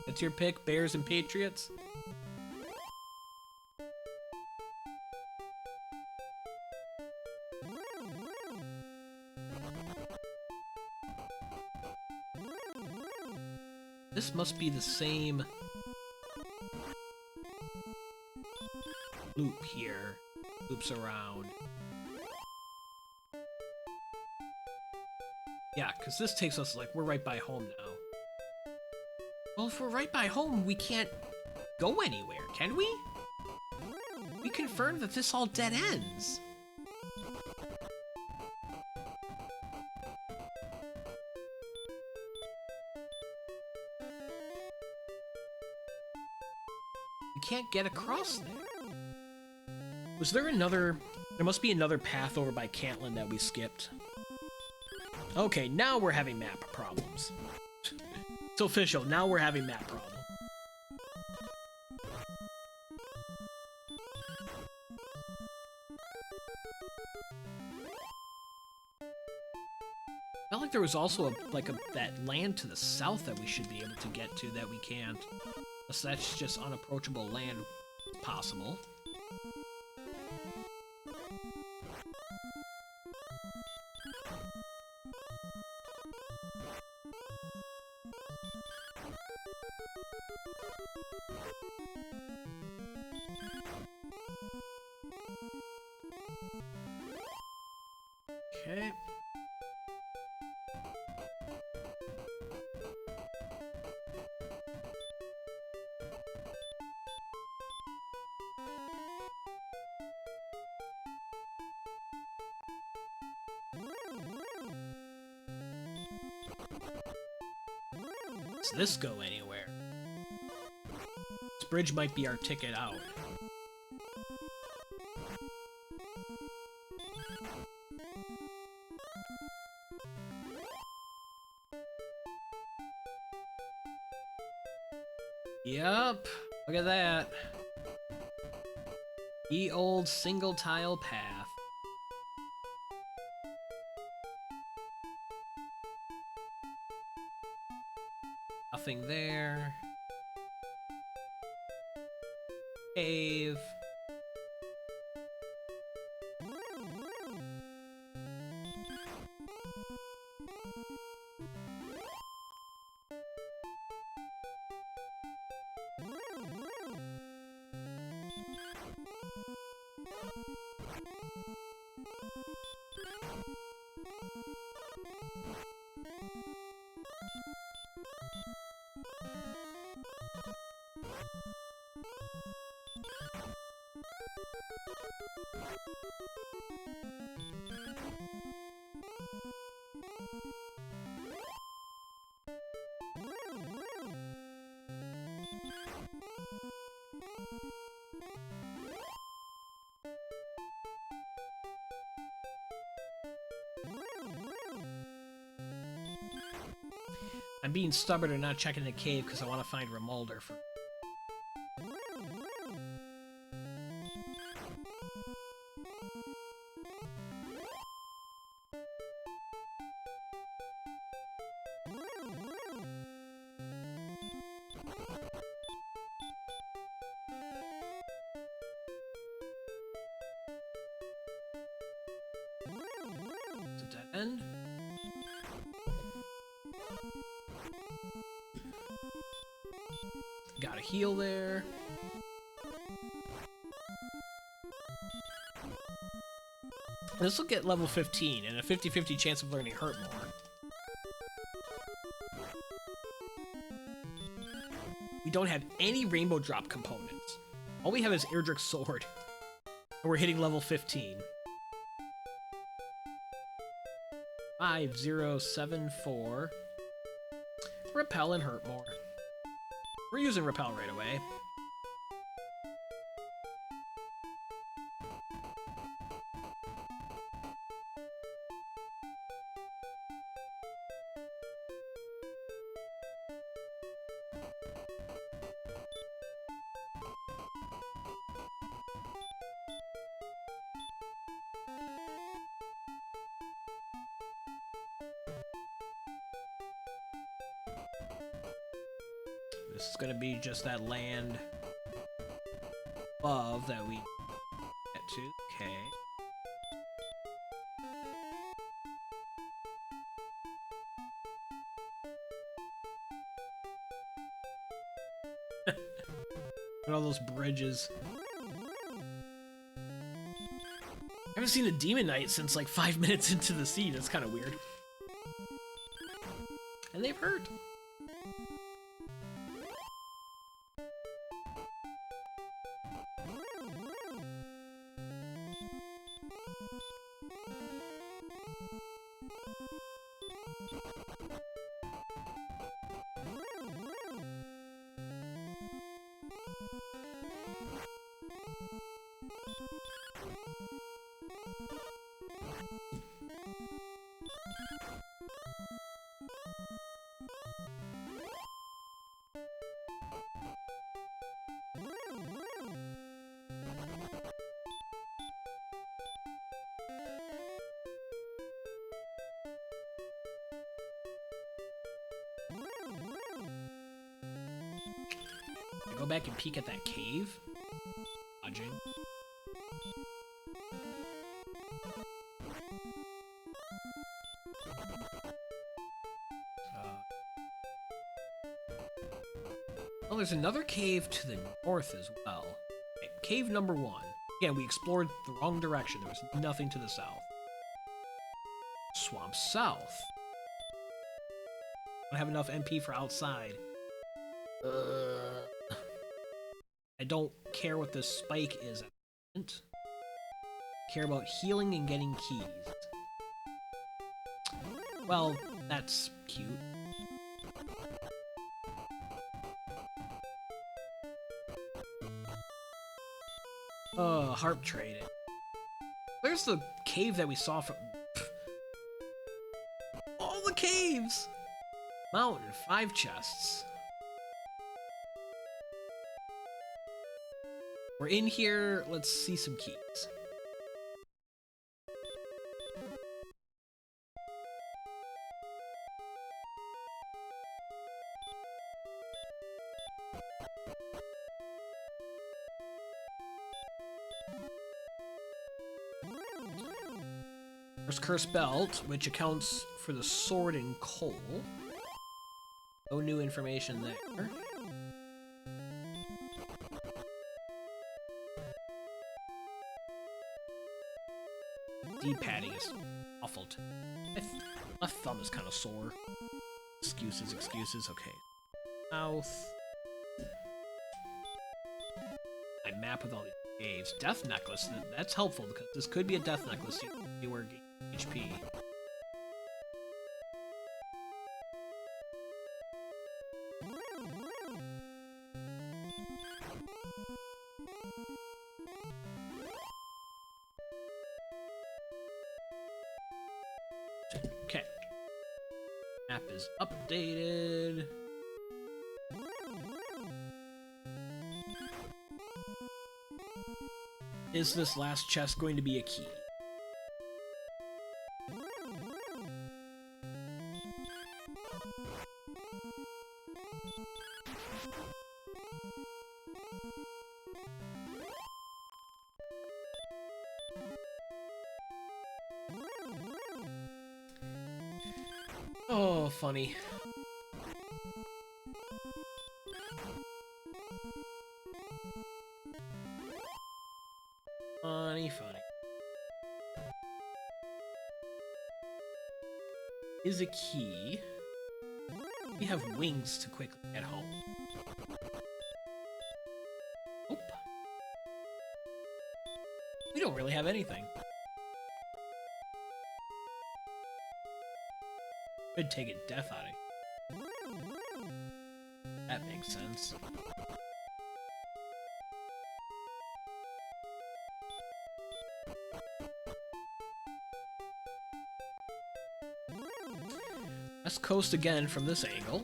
That's your pick, Bears and Patriots? This must be the same loop here. Loops around. Yeah, because this takes us, like, we're right by home now. Well, if we're right by home, we can't go anywhere, can we? We confirmed that this all dead ends. We can't get across there. Was there another... There must be another path over by Cantlin that we skipped. Okay, now we're having map problems. It's official, now we're having map problem. there was also that land to the south that we should be able to get to that we can't. So that's just unapproachable land possible. Okay. Does this go anywhere? This bridge might be our ticket out. Yup, look at that. Ye old single tile path. Nothing there. Cave. I'm being stubborn and not checking the cave because I want to find Rimuldar for. It's a dead end. Got a heal there. This will get level 15 and a 50-50 chance of learning Hurt more. We don't have any rainbow drop components. All we have is Erdrick's sword. And we're hitting level 15. 5074. Repel and Hurt more. We're using Repel right away. This is gonna be just that land above that we get to. Okay. And all those bridges. I haven't seen a Demon Knight since like 5 minutes into the scene. It's kind of weird. And they've hurt. go back and peek at that cave. Dodging. Well, there's another cave to the north as well. Okay, cave number 1. Again, we explored the wrong direction. There was nothing to the south. Swamp south. Don't have enough MP for outside. I don't care what this spike is at the moment. I care about healing and getting keys. Well, that's cute. Harp traded. Where's the cave that we saw from... All the caves! Mountain, 5 chests. We're in here, let's see some keys. There's Cursed Belt, which accounts for the sword and coal. No new information there. D-padding is awful. My thumb is kind of sore. Excuses, excuses. Okay. South. I map with all these caves. Death necklace. That's helpful because this could be a death necklace. You were HP. Okay. Map is updated. Is this last chest going to be a key? Oh, funny. Funny. Is a key. We have wings to quickly get home. Nope. We don't really have anything. Could take a death out of it. That makes sense. Let's coast again from this angle.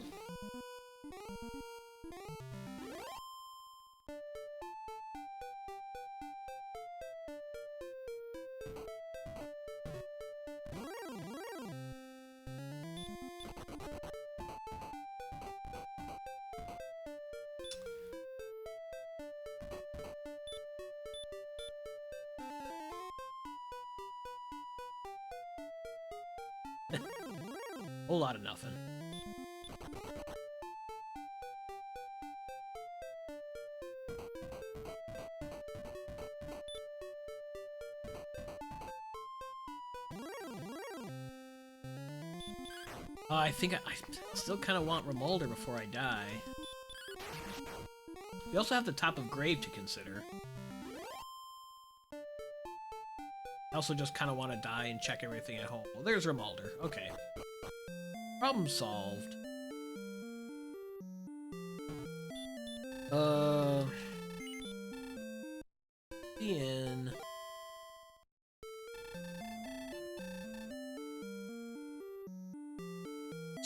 Whole lot of nothing. I think I still kind of want Remulder before I die. We also have the top of Grave to consider. I also just kind of want to die and check everything at home. Well, there's Remulder. Okay. Problem solved. In.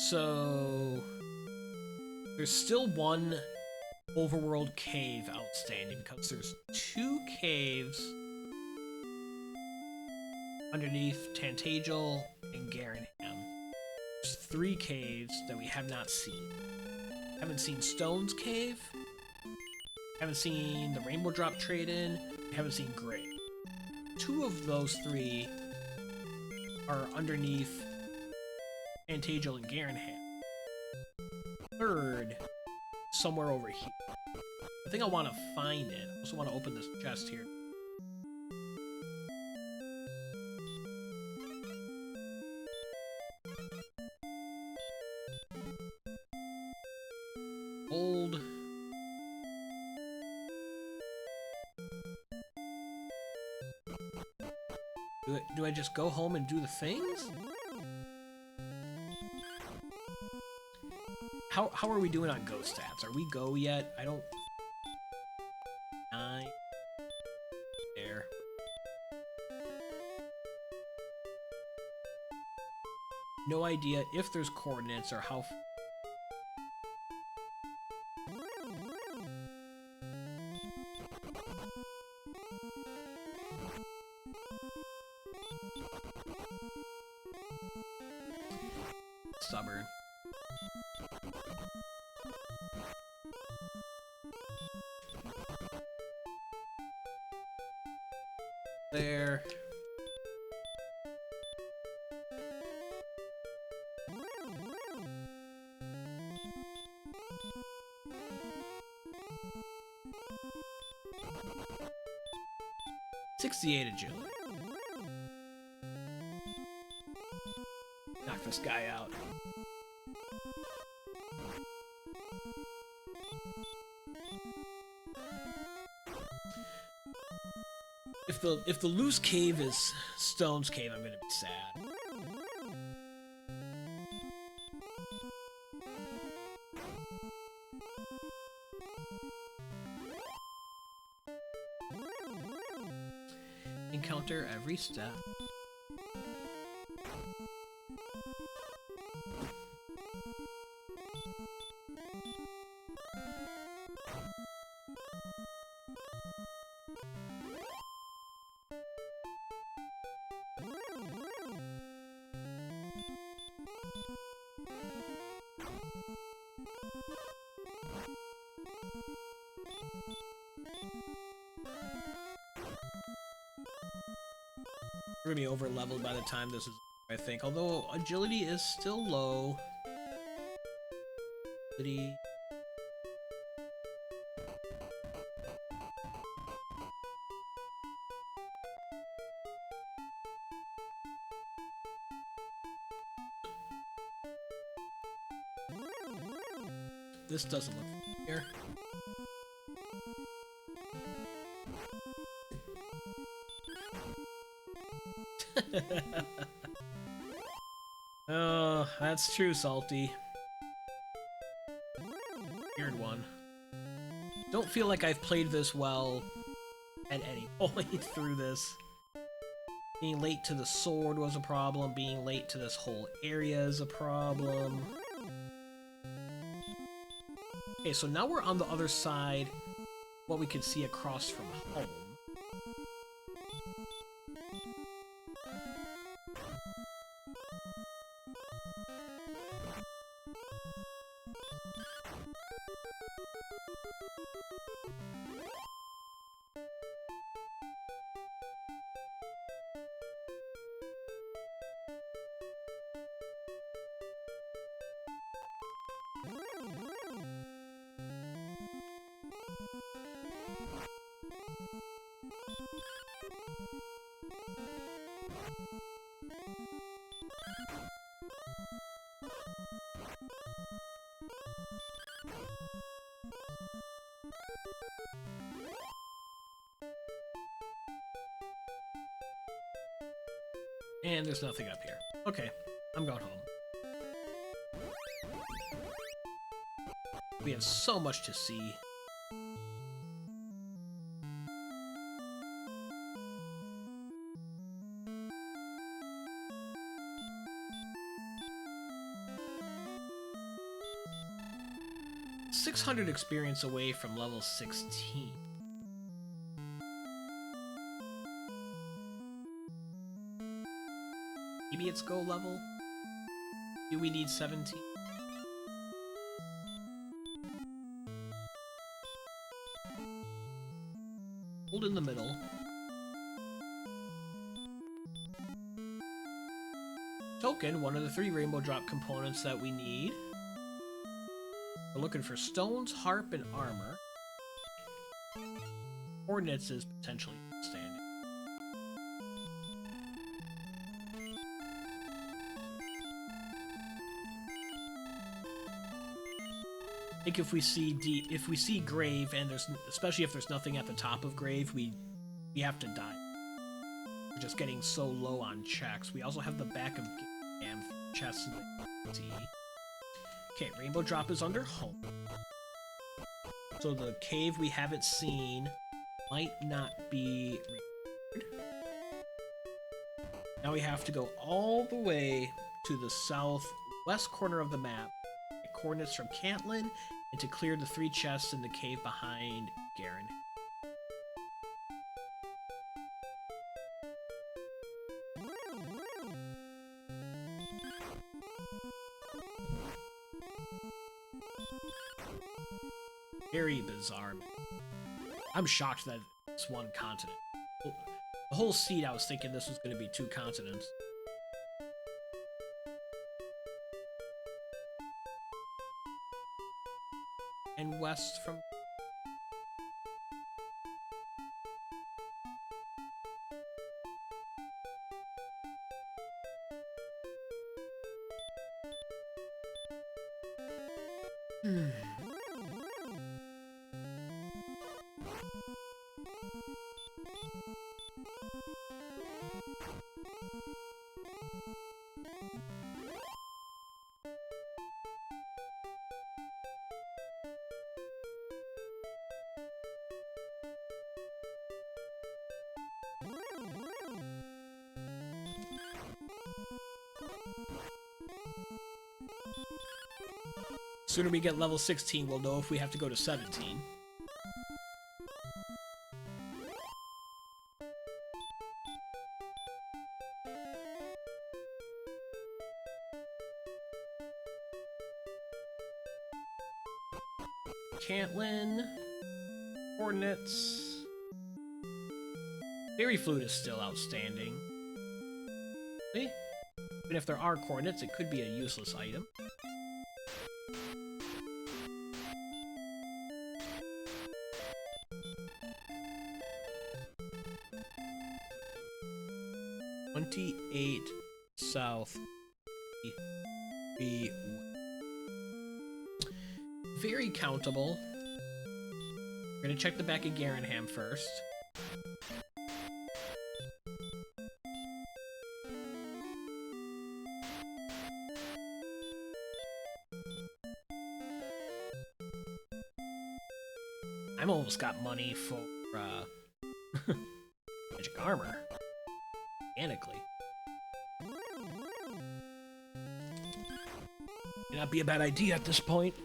So there's still one overworld cave outstanding because there's 2 caves underneath Tantagel and Garenham. There's 3 caves that we have not seen. Haven't seen Stone's Cave. Haven't seen the Rainbow Drop trade-in. Haven't seen Gray. 2 of those 3 are underneath Antagel and Garenham. 3rd, somewhere over here. I think I want to find it. I also want to open this chest here. Old. Do I just go home and do the things? How are we doing on ghost stats? Are we go yet? I don't... 9. There. No idea if there's coordinates or how... Stubborn. There. .68 agility. Knock this guy out. If the loose cave is Stone's cave, I'm gonna be sad. Encounter every step. We're gonna be over leveled by the time this is, I think. Although agility is still low. Agility. This doesn't look familiar. Oh, that's true, Salty. Weird one. Don't feel like I've played this well at any point through this. Being late to the sword was a problem. Being late to this whole area is a problem. Okay, so now we're on the other side. What we can see across from home. And there's nothing up here. Okay, I'm going home. We have so much to see. .600 experience away from level 16. Maybe it's go level? Do we need 17? Hold in the middle. Token, one of the 3 rainbow drop components that we need. We're looking for stones, harp, and armor. Coordinates is potentially outstanding. I think if we see grave, and especially if there's nothing at the top of grave, we have to die. We're just getting so low on checks. We also have the back of chests and the sea. Okay, rainbow drop is under home. So the cave we haven't seen might not be required. Now we have to go all the way to the southwest corner of the map. Coordinates from Cantlin, and to clear the 3 chests in the cave behind Garen. Very bizarre. I'm shocked that it's 1 continent. The whole seed, I was thinking this was going to be 2 continents. And west from... Sooner we get level 16, we'll know if we have to go to 17. Cantlin. Coordinates. Fairy Flute is still outstanding. See? Even if there are coordinates, it could be a useless item. South B. Very countable. We're gonna check the back of Garenham first. I'm almost got money for magic armor. Organically. May not be a bad idea at this point.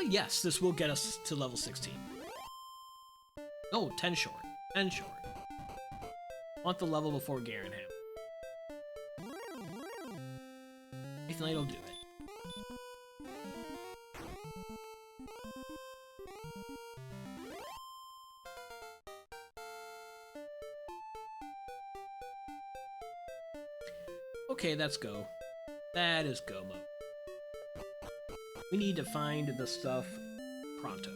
Yes, this will get us to level 16. Oh, 10 short. 10 short. Want the level before Garenham. Nathan Light will do it. Okay, that's go. That is go mode. We need to find the stuff pronto.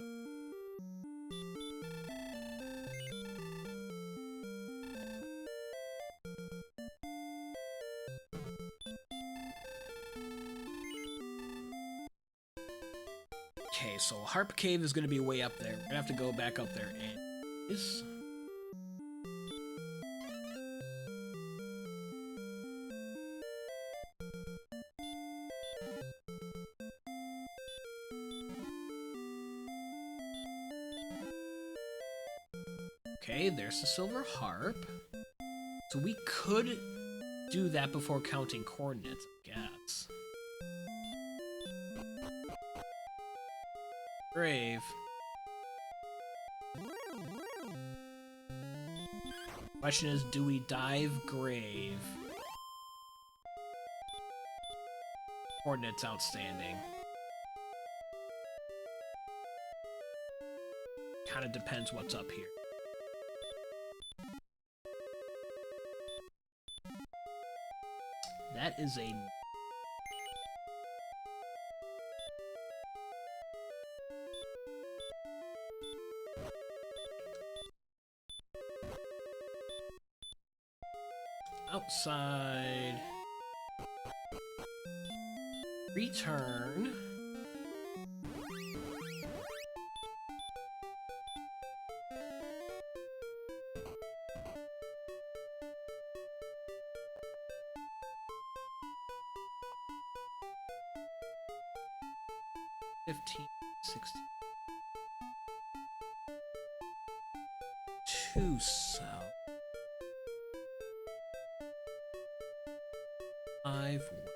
Okay, so Harp Cave is going to be way up there. We're going to have to go back up there and... this... Okay, there's the Silver Harp. So we could do that before counting coordinates, I guess. Grave. Question is, do we dive grave? Coordinates outstanding. Kind of depends what's up here. That is a... outside. Return. $15, $16. 2 south. 5 west.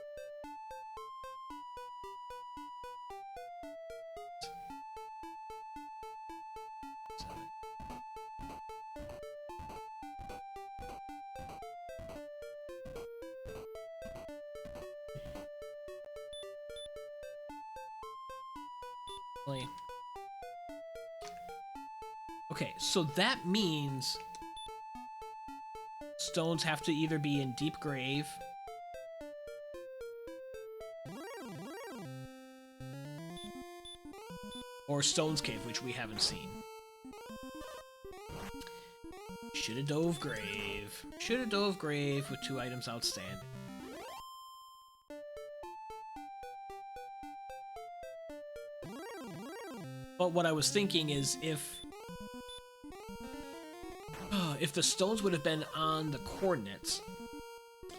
Okay, so that means stones have to either be in deep grave or Stone's Cave, which we haven't seen. Shoulda dove grave. Shoulda dove grave with 2 items outstanding. But what I was thinking is if the stones would have been on the coordinates,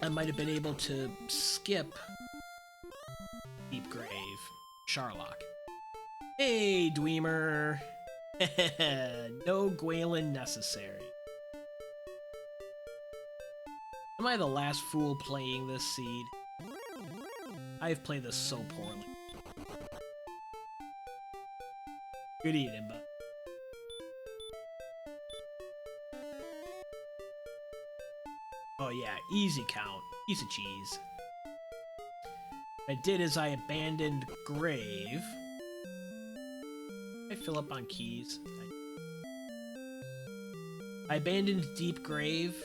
I might have been able to skip Deep Grave, Charlock. Hey, Dweemer! No Gwalen necessary. Am I the last fool playing this seed? I've played this so poorly. Good evening, bud. Oh yeah, easy count. Piece of cheese. What I did is I abandoned grave. I fill up on keys. I abandoned deep grave.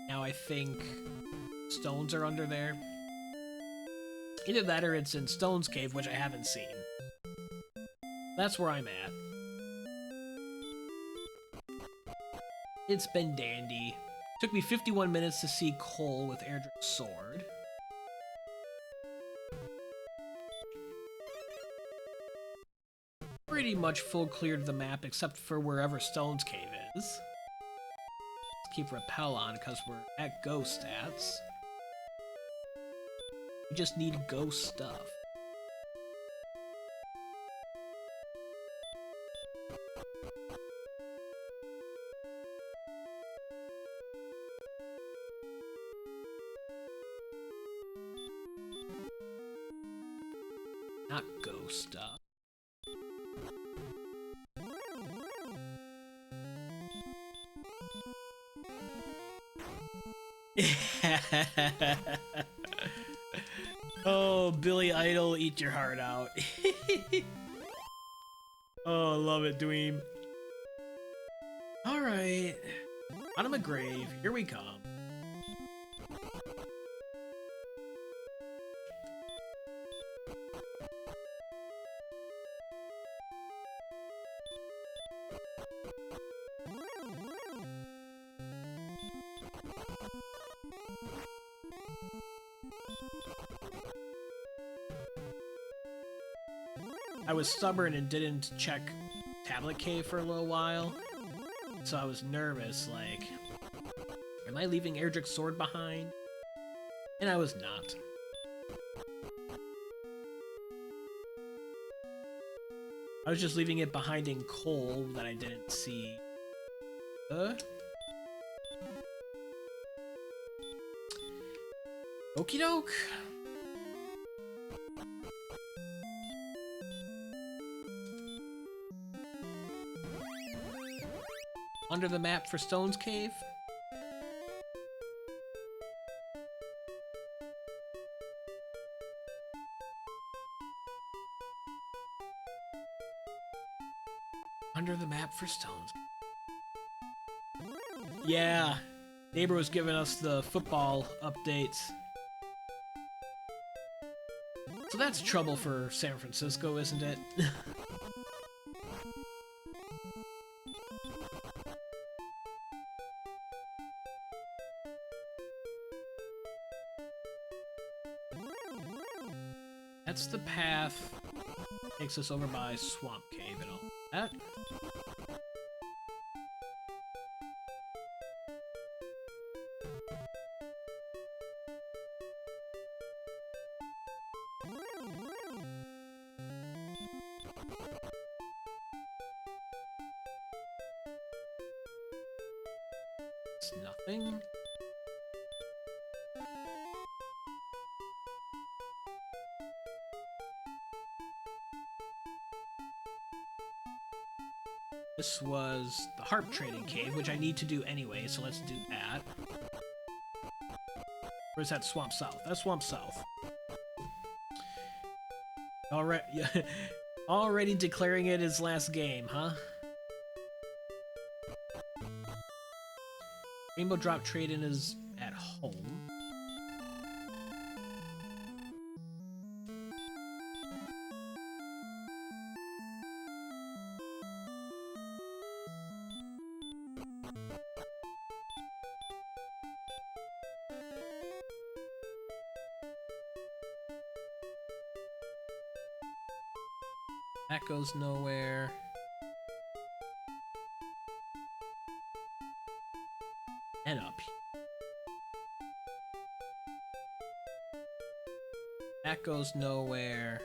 Now I think stones are under there. Either that or it's in Stone's Cave, which I haven't seen. That's where I'm at. It's been dandy. Took me 51 minutes to see Cole with Erdrick's sword. Pretty much full cleared the map except for wherever Stone's Cave is. Let's keep Repel on because we're at ghost stats. We just need ghost stuff. Not ghost stuff. Oh, Billy Idol, eat your heart out. Oh, I love it, Dweem. Alright. Bottom of grave, here we come. I was stubborn and didn't check Tablet Cave for a little while, so I was nervous, like, am I leaving Erdrick's sword behind? And I was not. I was just leaving it behind in coal that I didn't see. Okie doke. Under the map for Stone's Cave. Under the map for Stone's Cave. Yeah, neighbor was giving us the football updates. So that's trouble for San Francisco, isn't it? That's the path that takes us over by Swamp Cave and all that. It's nothing. This was the Harp Trading Cave, which I need to do anyway, so let's do that. Where's that Swamp South? That's Swamp South. Already declaring it his last game, huh? Rainbow Drop Trade-In is at home. That goes nowhere. And up here. That goes nowhere.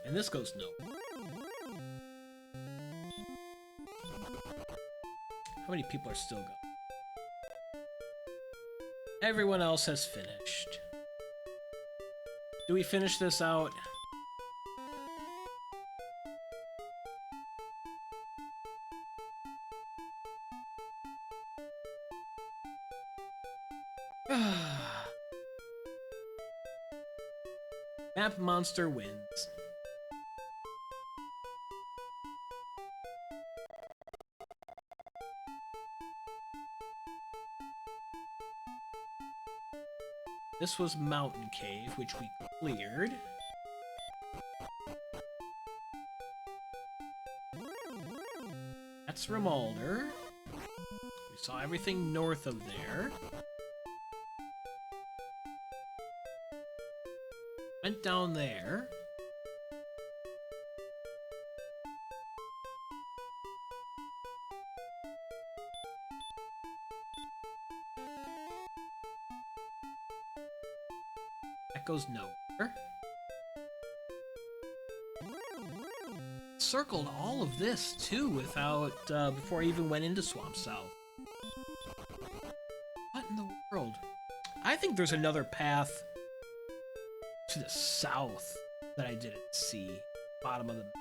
And this goes nowhere. How many people are still going? Everyone else has finished. Do we finish this out? Map monster wins. This was Mountain Cave, which we cleared. That's Rimuldar. We saw everything north of there. Went down there. That goes nowhere. Circled all of this too without before I even went into Swamp South. What in the world? I think there's another path to the south that I didn't see. Bottom of the map.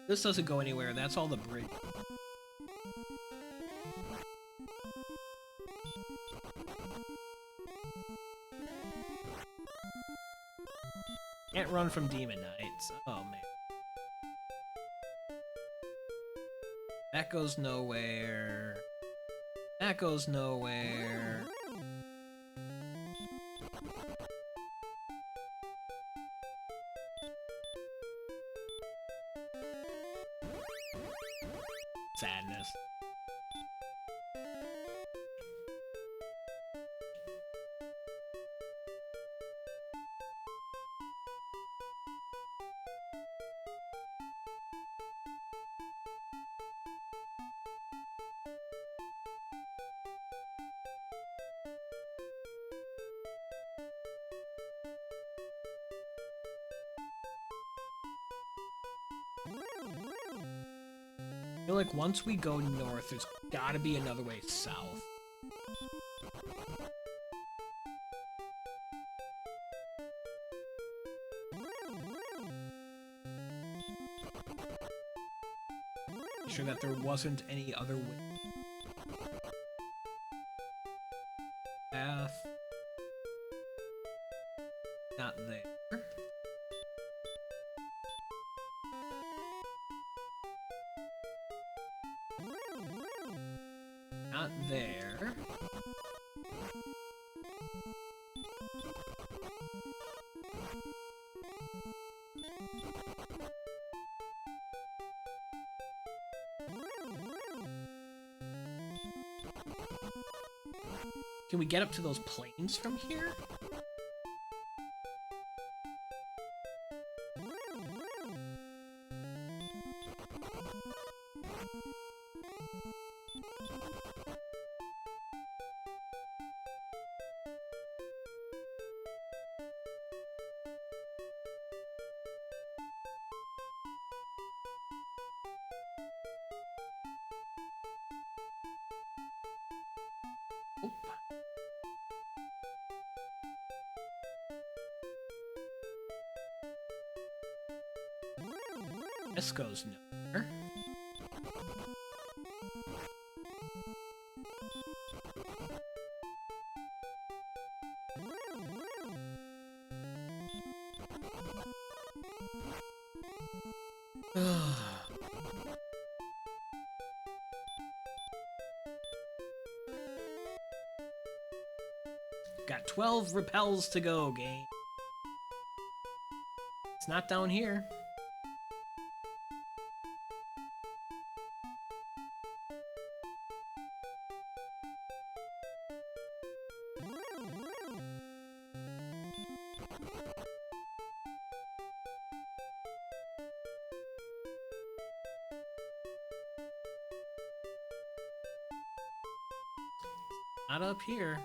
This doesn't go anywhere, that's all the bridge. Can't run from Demon Knights. Oh man. That goes nowhere. That goes nowhere. Sadness. I feel like once we go north, there's gotta be another way south. Sure that there wasn't any other way. Path. Not there. Not there. Can we get up to those plains from here? This goes nowhere. Got 12 repels to go, game. It's not down here. Not up here.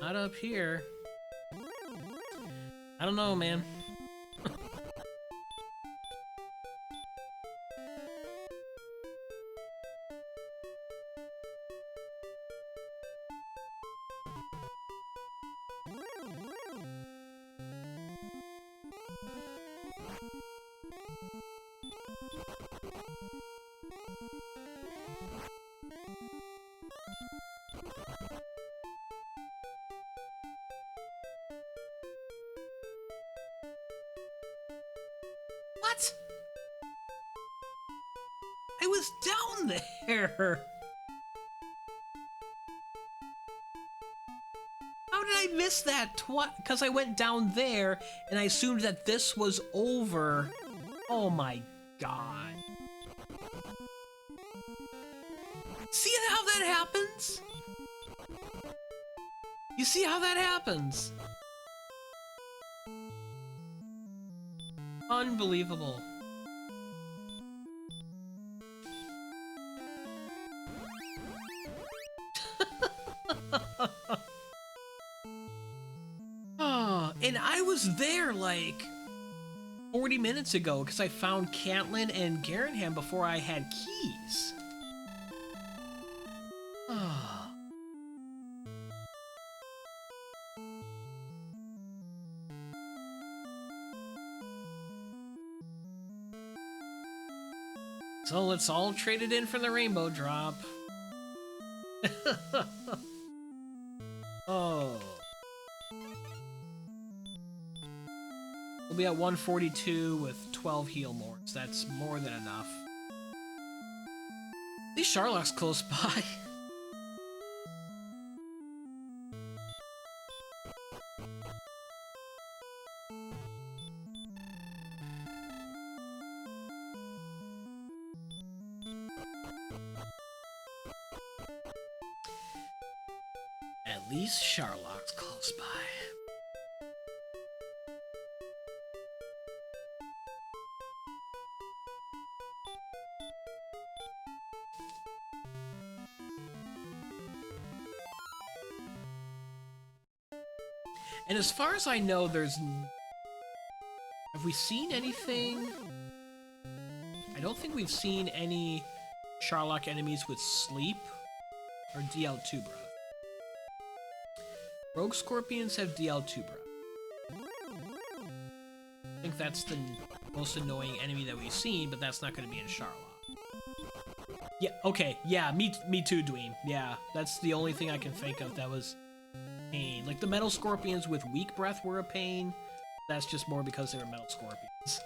Not up here. I don't know, man. What? I was down there. How did I miss that twice? Because I went down there and I assumed that this was over. Oh my god. See how that happens? You see how that happens? Unbelievable. Oh, and I was there like 40 minutes ago because I found Cantlin and Garanham before I had keys. So let's all trade it in for the rainbow drop. Oh. be at 142 with 12 heal morts. That's more than enough. These Charlock's close by. At least Charlock's close by. And as far as I know, there's... Have we seen anything? I don't think we've seen any Charlock enemies with sleep or DL2 breath. Rogue Scorpions have DL2 breath. I think that's the most annoying enemy that we've seen, but that's not going to be in Charlock. Yeah, okay, yeah, me too, Dweem. Yeah, that's the only thing I can think of that was pain. Like, the Metal Scorpions with weak breath were a pain. That's just more because they were Metal Scorpions.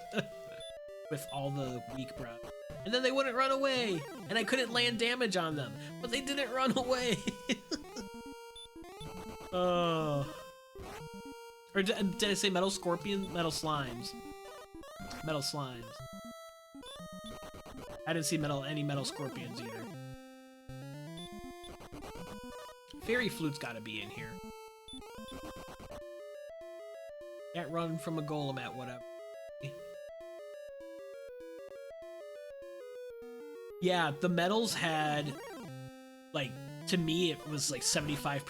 With all the weak breath. And then they wouldn't run away! And I couldn't land damage on them, but they didn't run away! Oh. Or did I say Metal Scorpion? Metal Slimes. Metal Slimes. I didn't see any Metal Scorpions either. Fairy Flute's gotta be in here. Can't run from a golem at whatever. Yeah, the metals had, like, to me it was like 75%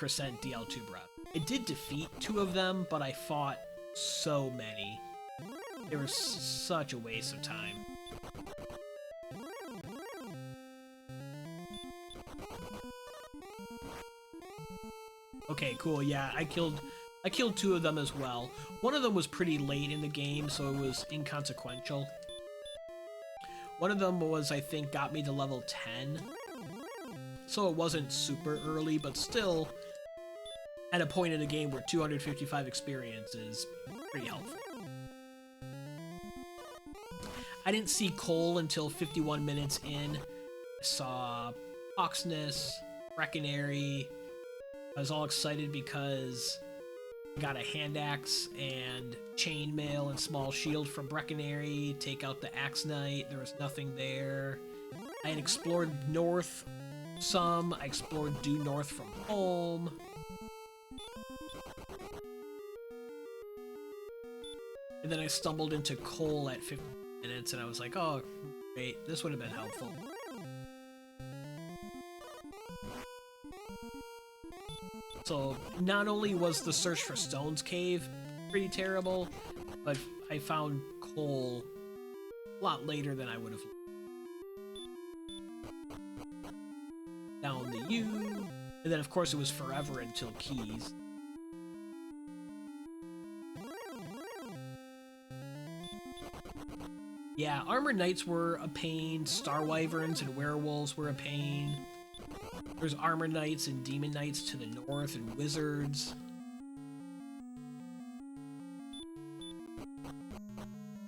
DL2 breath. It did defeat 2 of them, but I fought so many. It was such a waste of time. Okay, cool, yeah, I killed 2 of them as well. One of them was pretty late in the game, so it was inconsequential. One of them was, I think, got me to level 10. So it wasn't super early, but still, at a point in the game where 255 experience is pretty helpful. I didn't see Cole until 51 minutes in. I saw Oxness, Breckenary. I was all excited because I got a hand axe and chainmail and small shield from Breckenary. Take out the Axe Knight. There was nothing there. I had explored north some. I explored due north from home. And then I stumbled into Cole at 50 minutes and I was like, oh, great, this would have been helpful. So, not only was the search for Stone's Cave pretty terrible, but I found Cole a lot later than I would have. Down the U, and then of course it was forever until Keys. Yeah, Armored Knights were a pain, Star Wyverns and Werewolves were a pain. There's Armor Knights and Demon Knights to the north, and Wizards.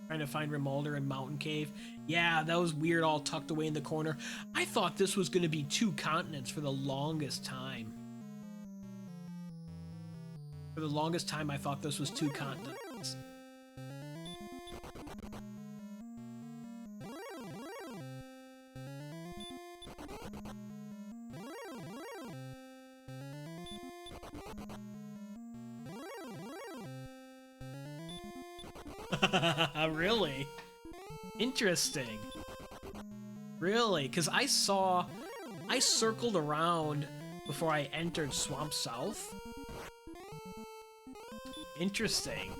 Trying to find Rimuldar in Mountain Cave. Yeah, that was weird, all tucked away in the corner. I thought this was going to be 2 continents for the longest time. For the longest time, I thought this was 2 continents. Really? Interesting. Really? Because I circled around before I entered Swamp South. Interesting.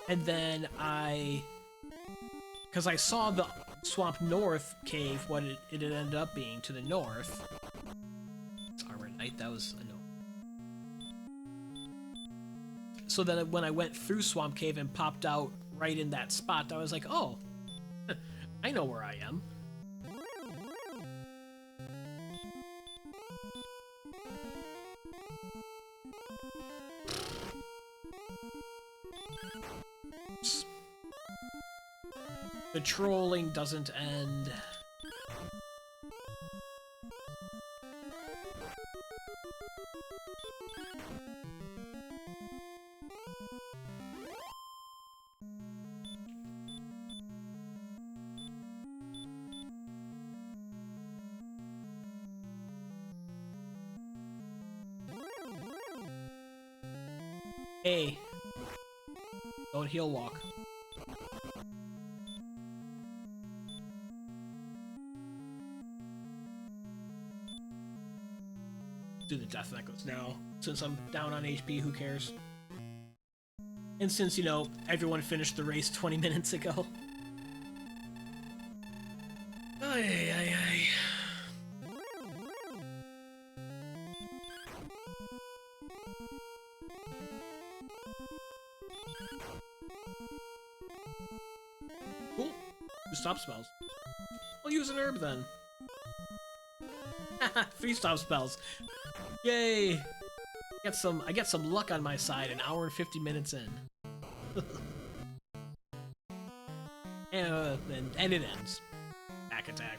And then because I saw the Swamp North cave, what it had ended up being to the north. It's Armored Knight, that was annoying. So then when I went through Swamp Cave and popped out right in that spot, I was like, oh, I know where I am. The trolling doesn't end. Hey, don't heel walk. Do the death necklace now, since I'm down on HP, who cares? And since, you know, everyone finished the race 20 minutes ago. Ay, ay, ay. Cool. Two stop spells. I'll use an herb then. Haha, 3 stop spells. Yay! I get some luck on my side an hour and 50 minutes in. and it ends. Back attack.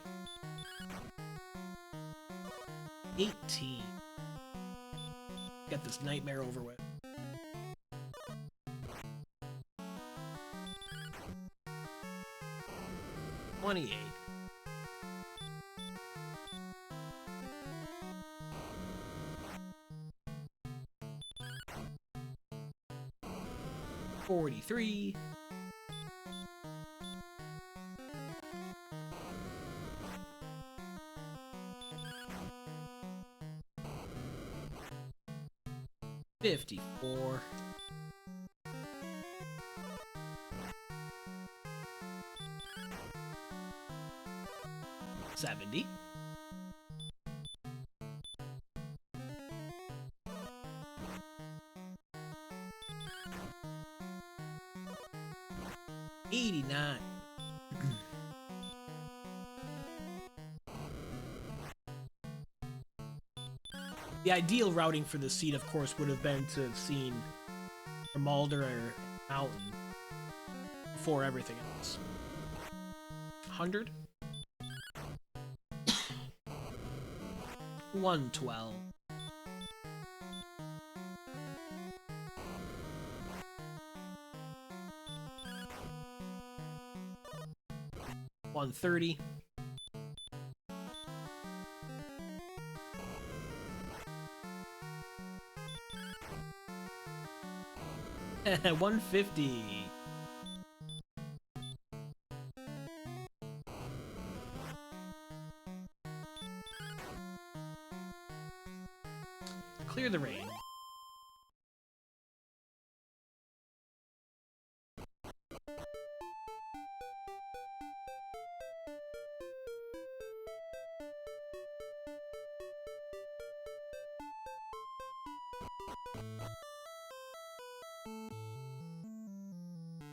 18. Get this nightmare over with. $28. $43. $54. $70. $89. The ideal routing for the seed, of course, would have been to have seen Rimuldar Mountain before everything else. 100? 112. $130. $150. Clear the rain.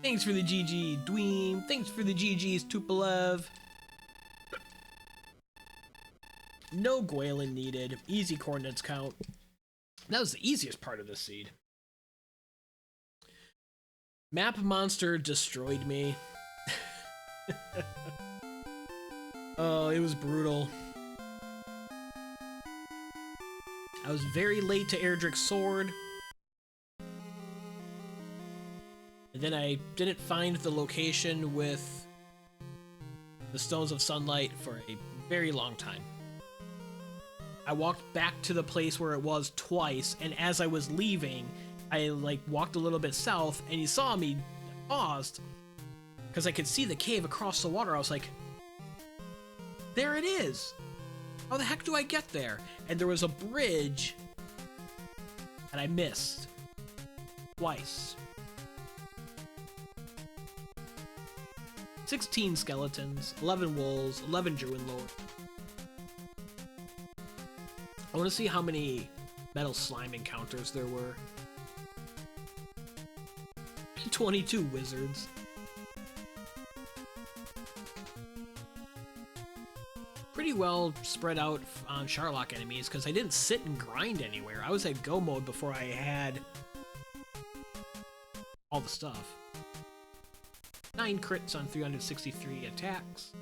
Thanks for the GG, Dweem. Thanks for the GGs, Tupolev. No Gwaelin needed. Easy coordinates count. That was the easiest part of this seed. Map monster destroyed me. Oh, it was brutal. I was very late to Erdrick's sword. And then I didn't find the location with the Stones of Sunlight for a very long time. I walked back to the place where it was twice, and as I was leaving, I like walked a little bit south, and you saw me, paused, because I could see the cave across the water. I was like, there it is! How the heck do I get there? And there was a bridge, and I missed. Twice. 16 skeletons, 11 wolves, 11 Dragonlord. I want to see how many metal slime encounters there were. 22 wizards. Pretty well spread out on Charlock enemies, because I didn't sit and grind anywhere. I was at go mode before I had all the stuff. 9 crits on 363 attacks.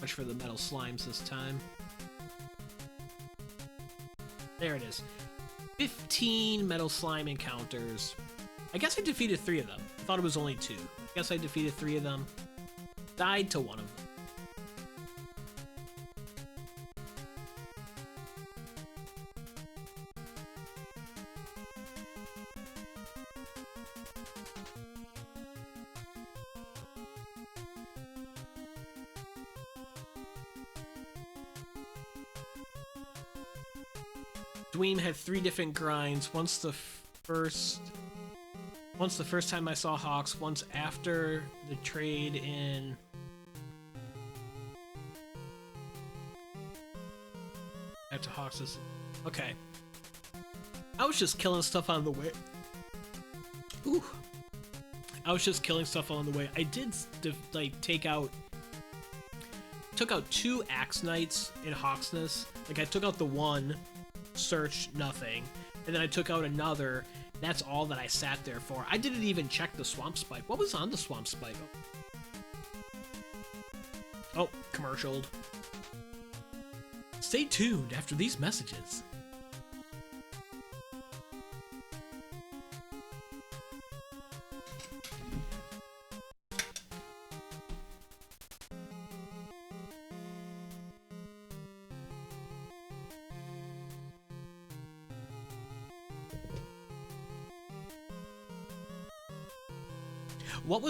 Much for the metal slimes this time. There it is. 15 metal slime encounters. I guess I defeated 3 of them. I thought it was only 2. I guess I defeated 3 of them. Died to 1 of them. Dweem had 3 different grinds. Once the first time I saw Hawks, once after the trade in after Hawks is okay. I was just killing stuff on the way. Ooh. I was just killing stuff on the way. I did like took out 2 Axe Knights in Hawksness. Like I took out the one, searched nothing, and then I took out another. That's all that I sat there for. I didn't even check the Swamp Spike. What was on the Swamp Spike? Oh, commercialed. Stay tuned after these messages. What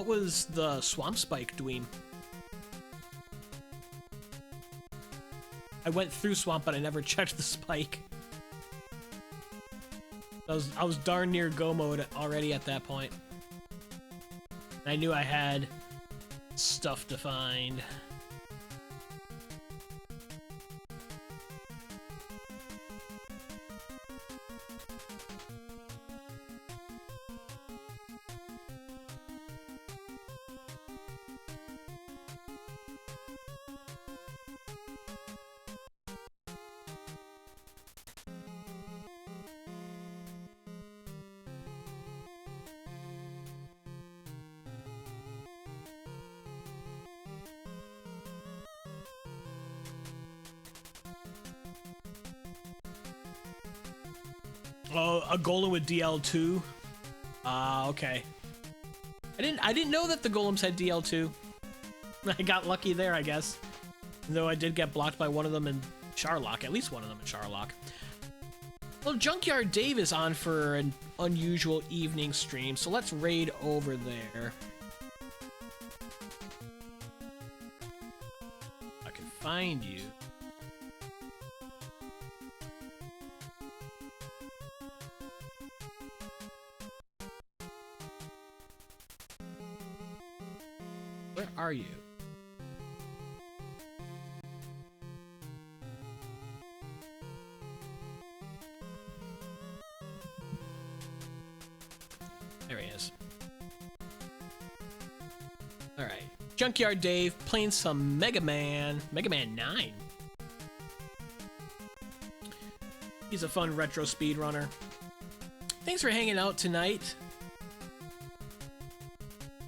was the Swamp Spike doing? I went through Swamp, but I never checked the spike. I was darn near go mode already at that point. I knew I had stuff to find. Oh, a golem with DL2. Okay. I didn't know that the golems had DL2. I got lucky there, I guess. Though I did get blocked by one of them in Charlock, at least one of them in Charlock. Well, Junkyard Dave is on for an unusual evening stream, so let's raid over there. I can find you. Where are you? There he is. Alright. Junkyard Dave playing some Mega Man 9. He's a fun retro speedrunner. Thanks for hanging out tonight.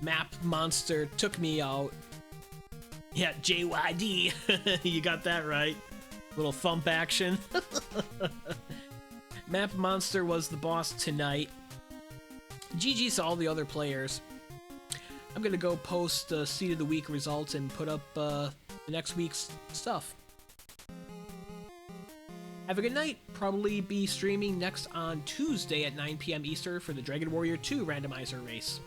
Map Monster took me out. Yeah, JYD. You got that right. Little thump action. Map Monster was the boss tonight. GG's to all the other players. I'm gonna go post Seed of the Week results and put up the next week's stuff. Have a good night. Probably be streaming next on Tuesday at 9 p.m. Eastern for the Dragon Warrior 2 randomizer race.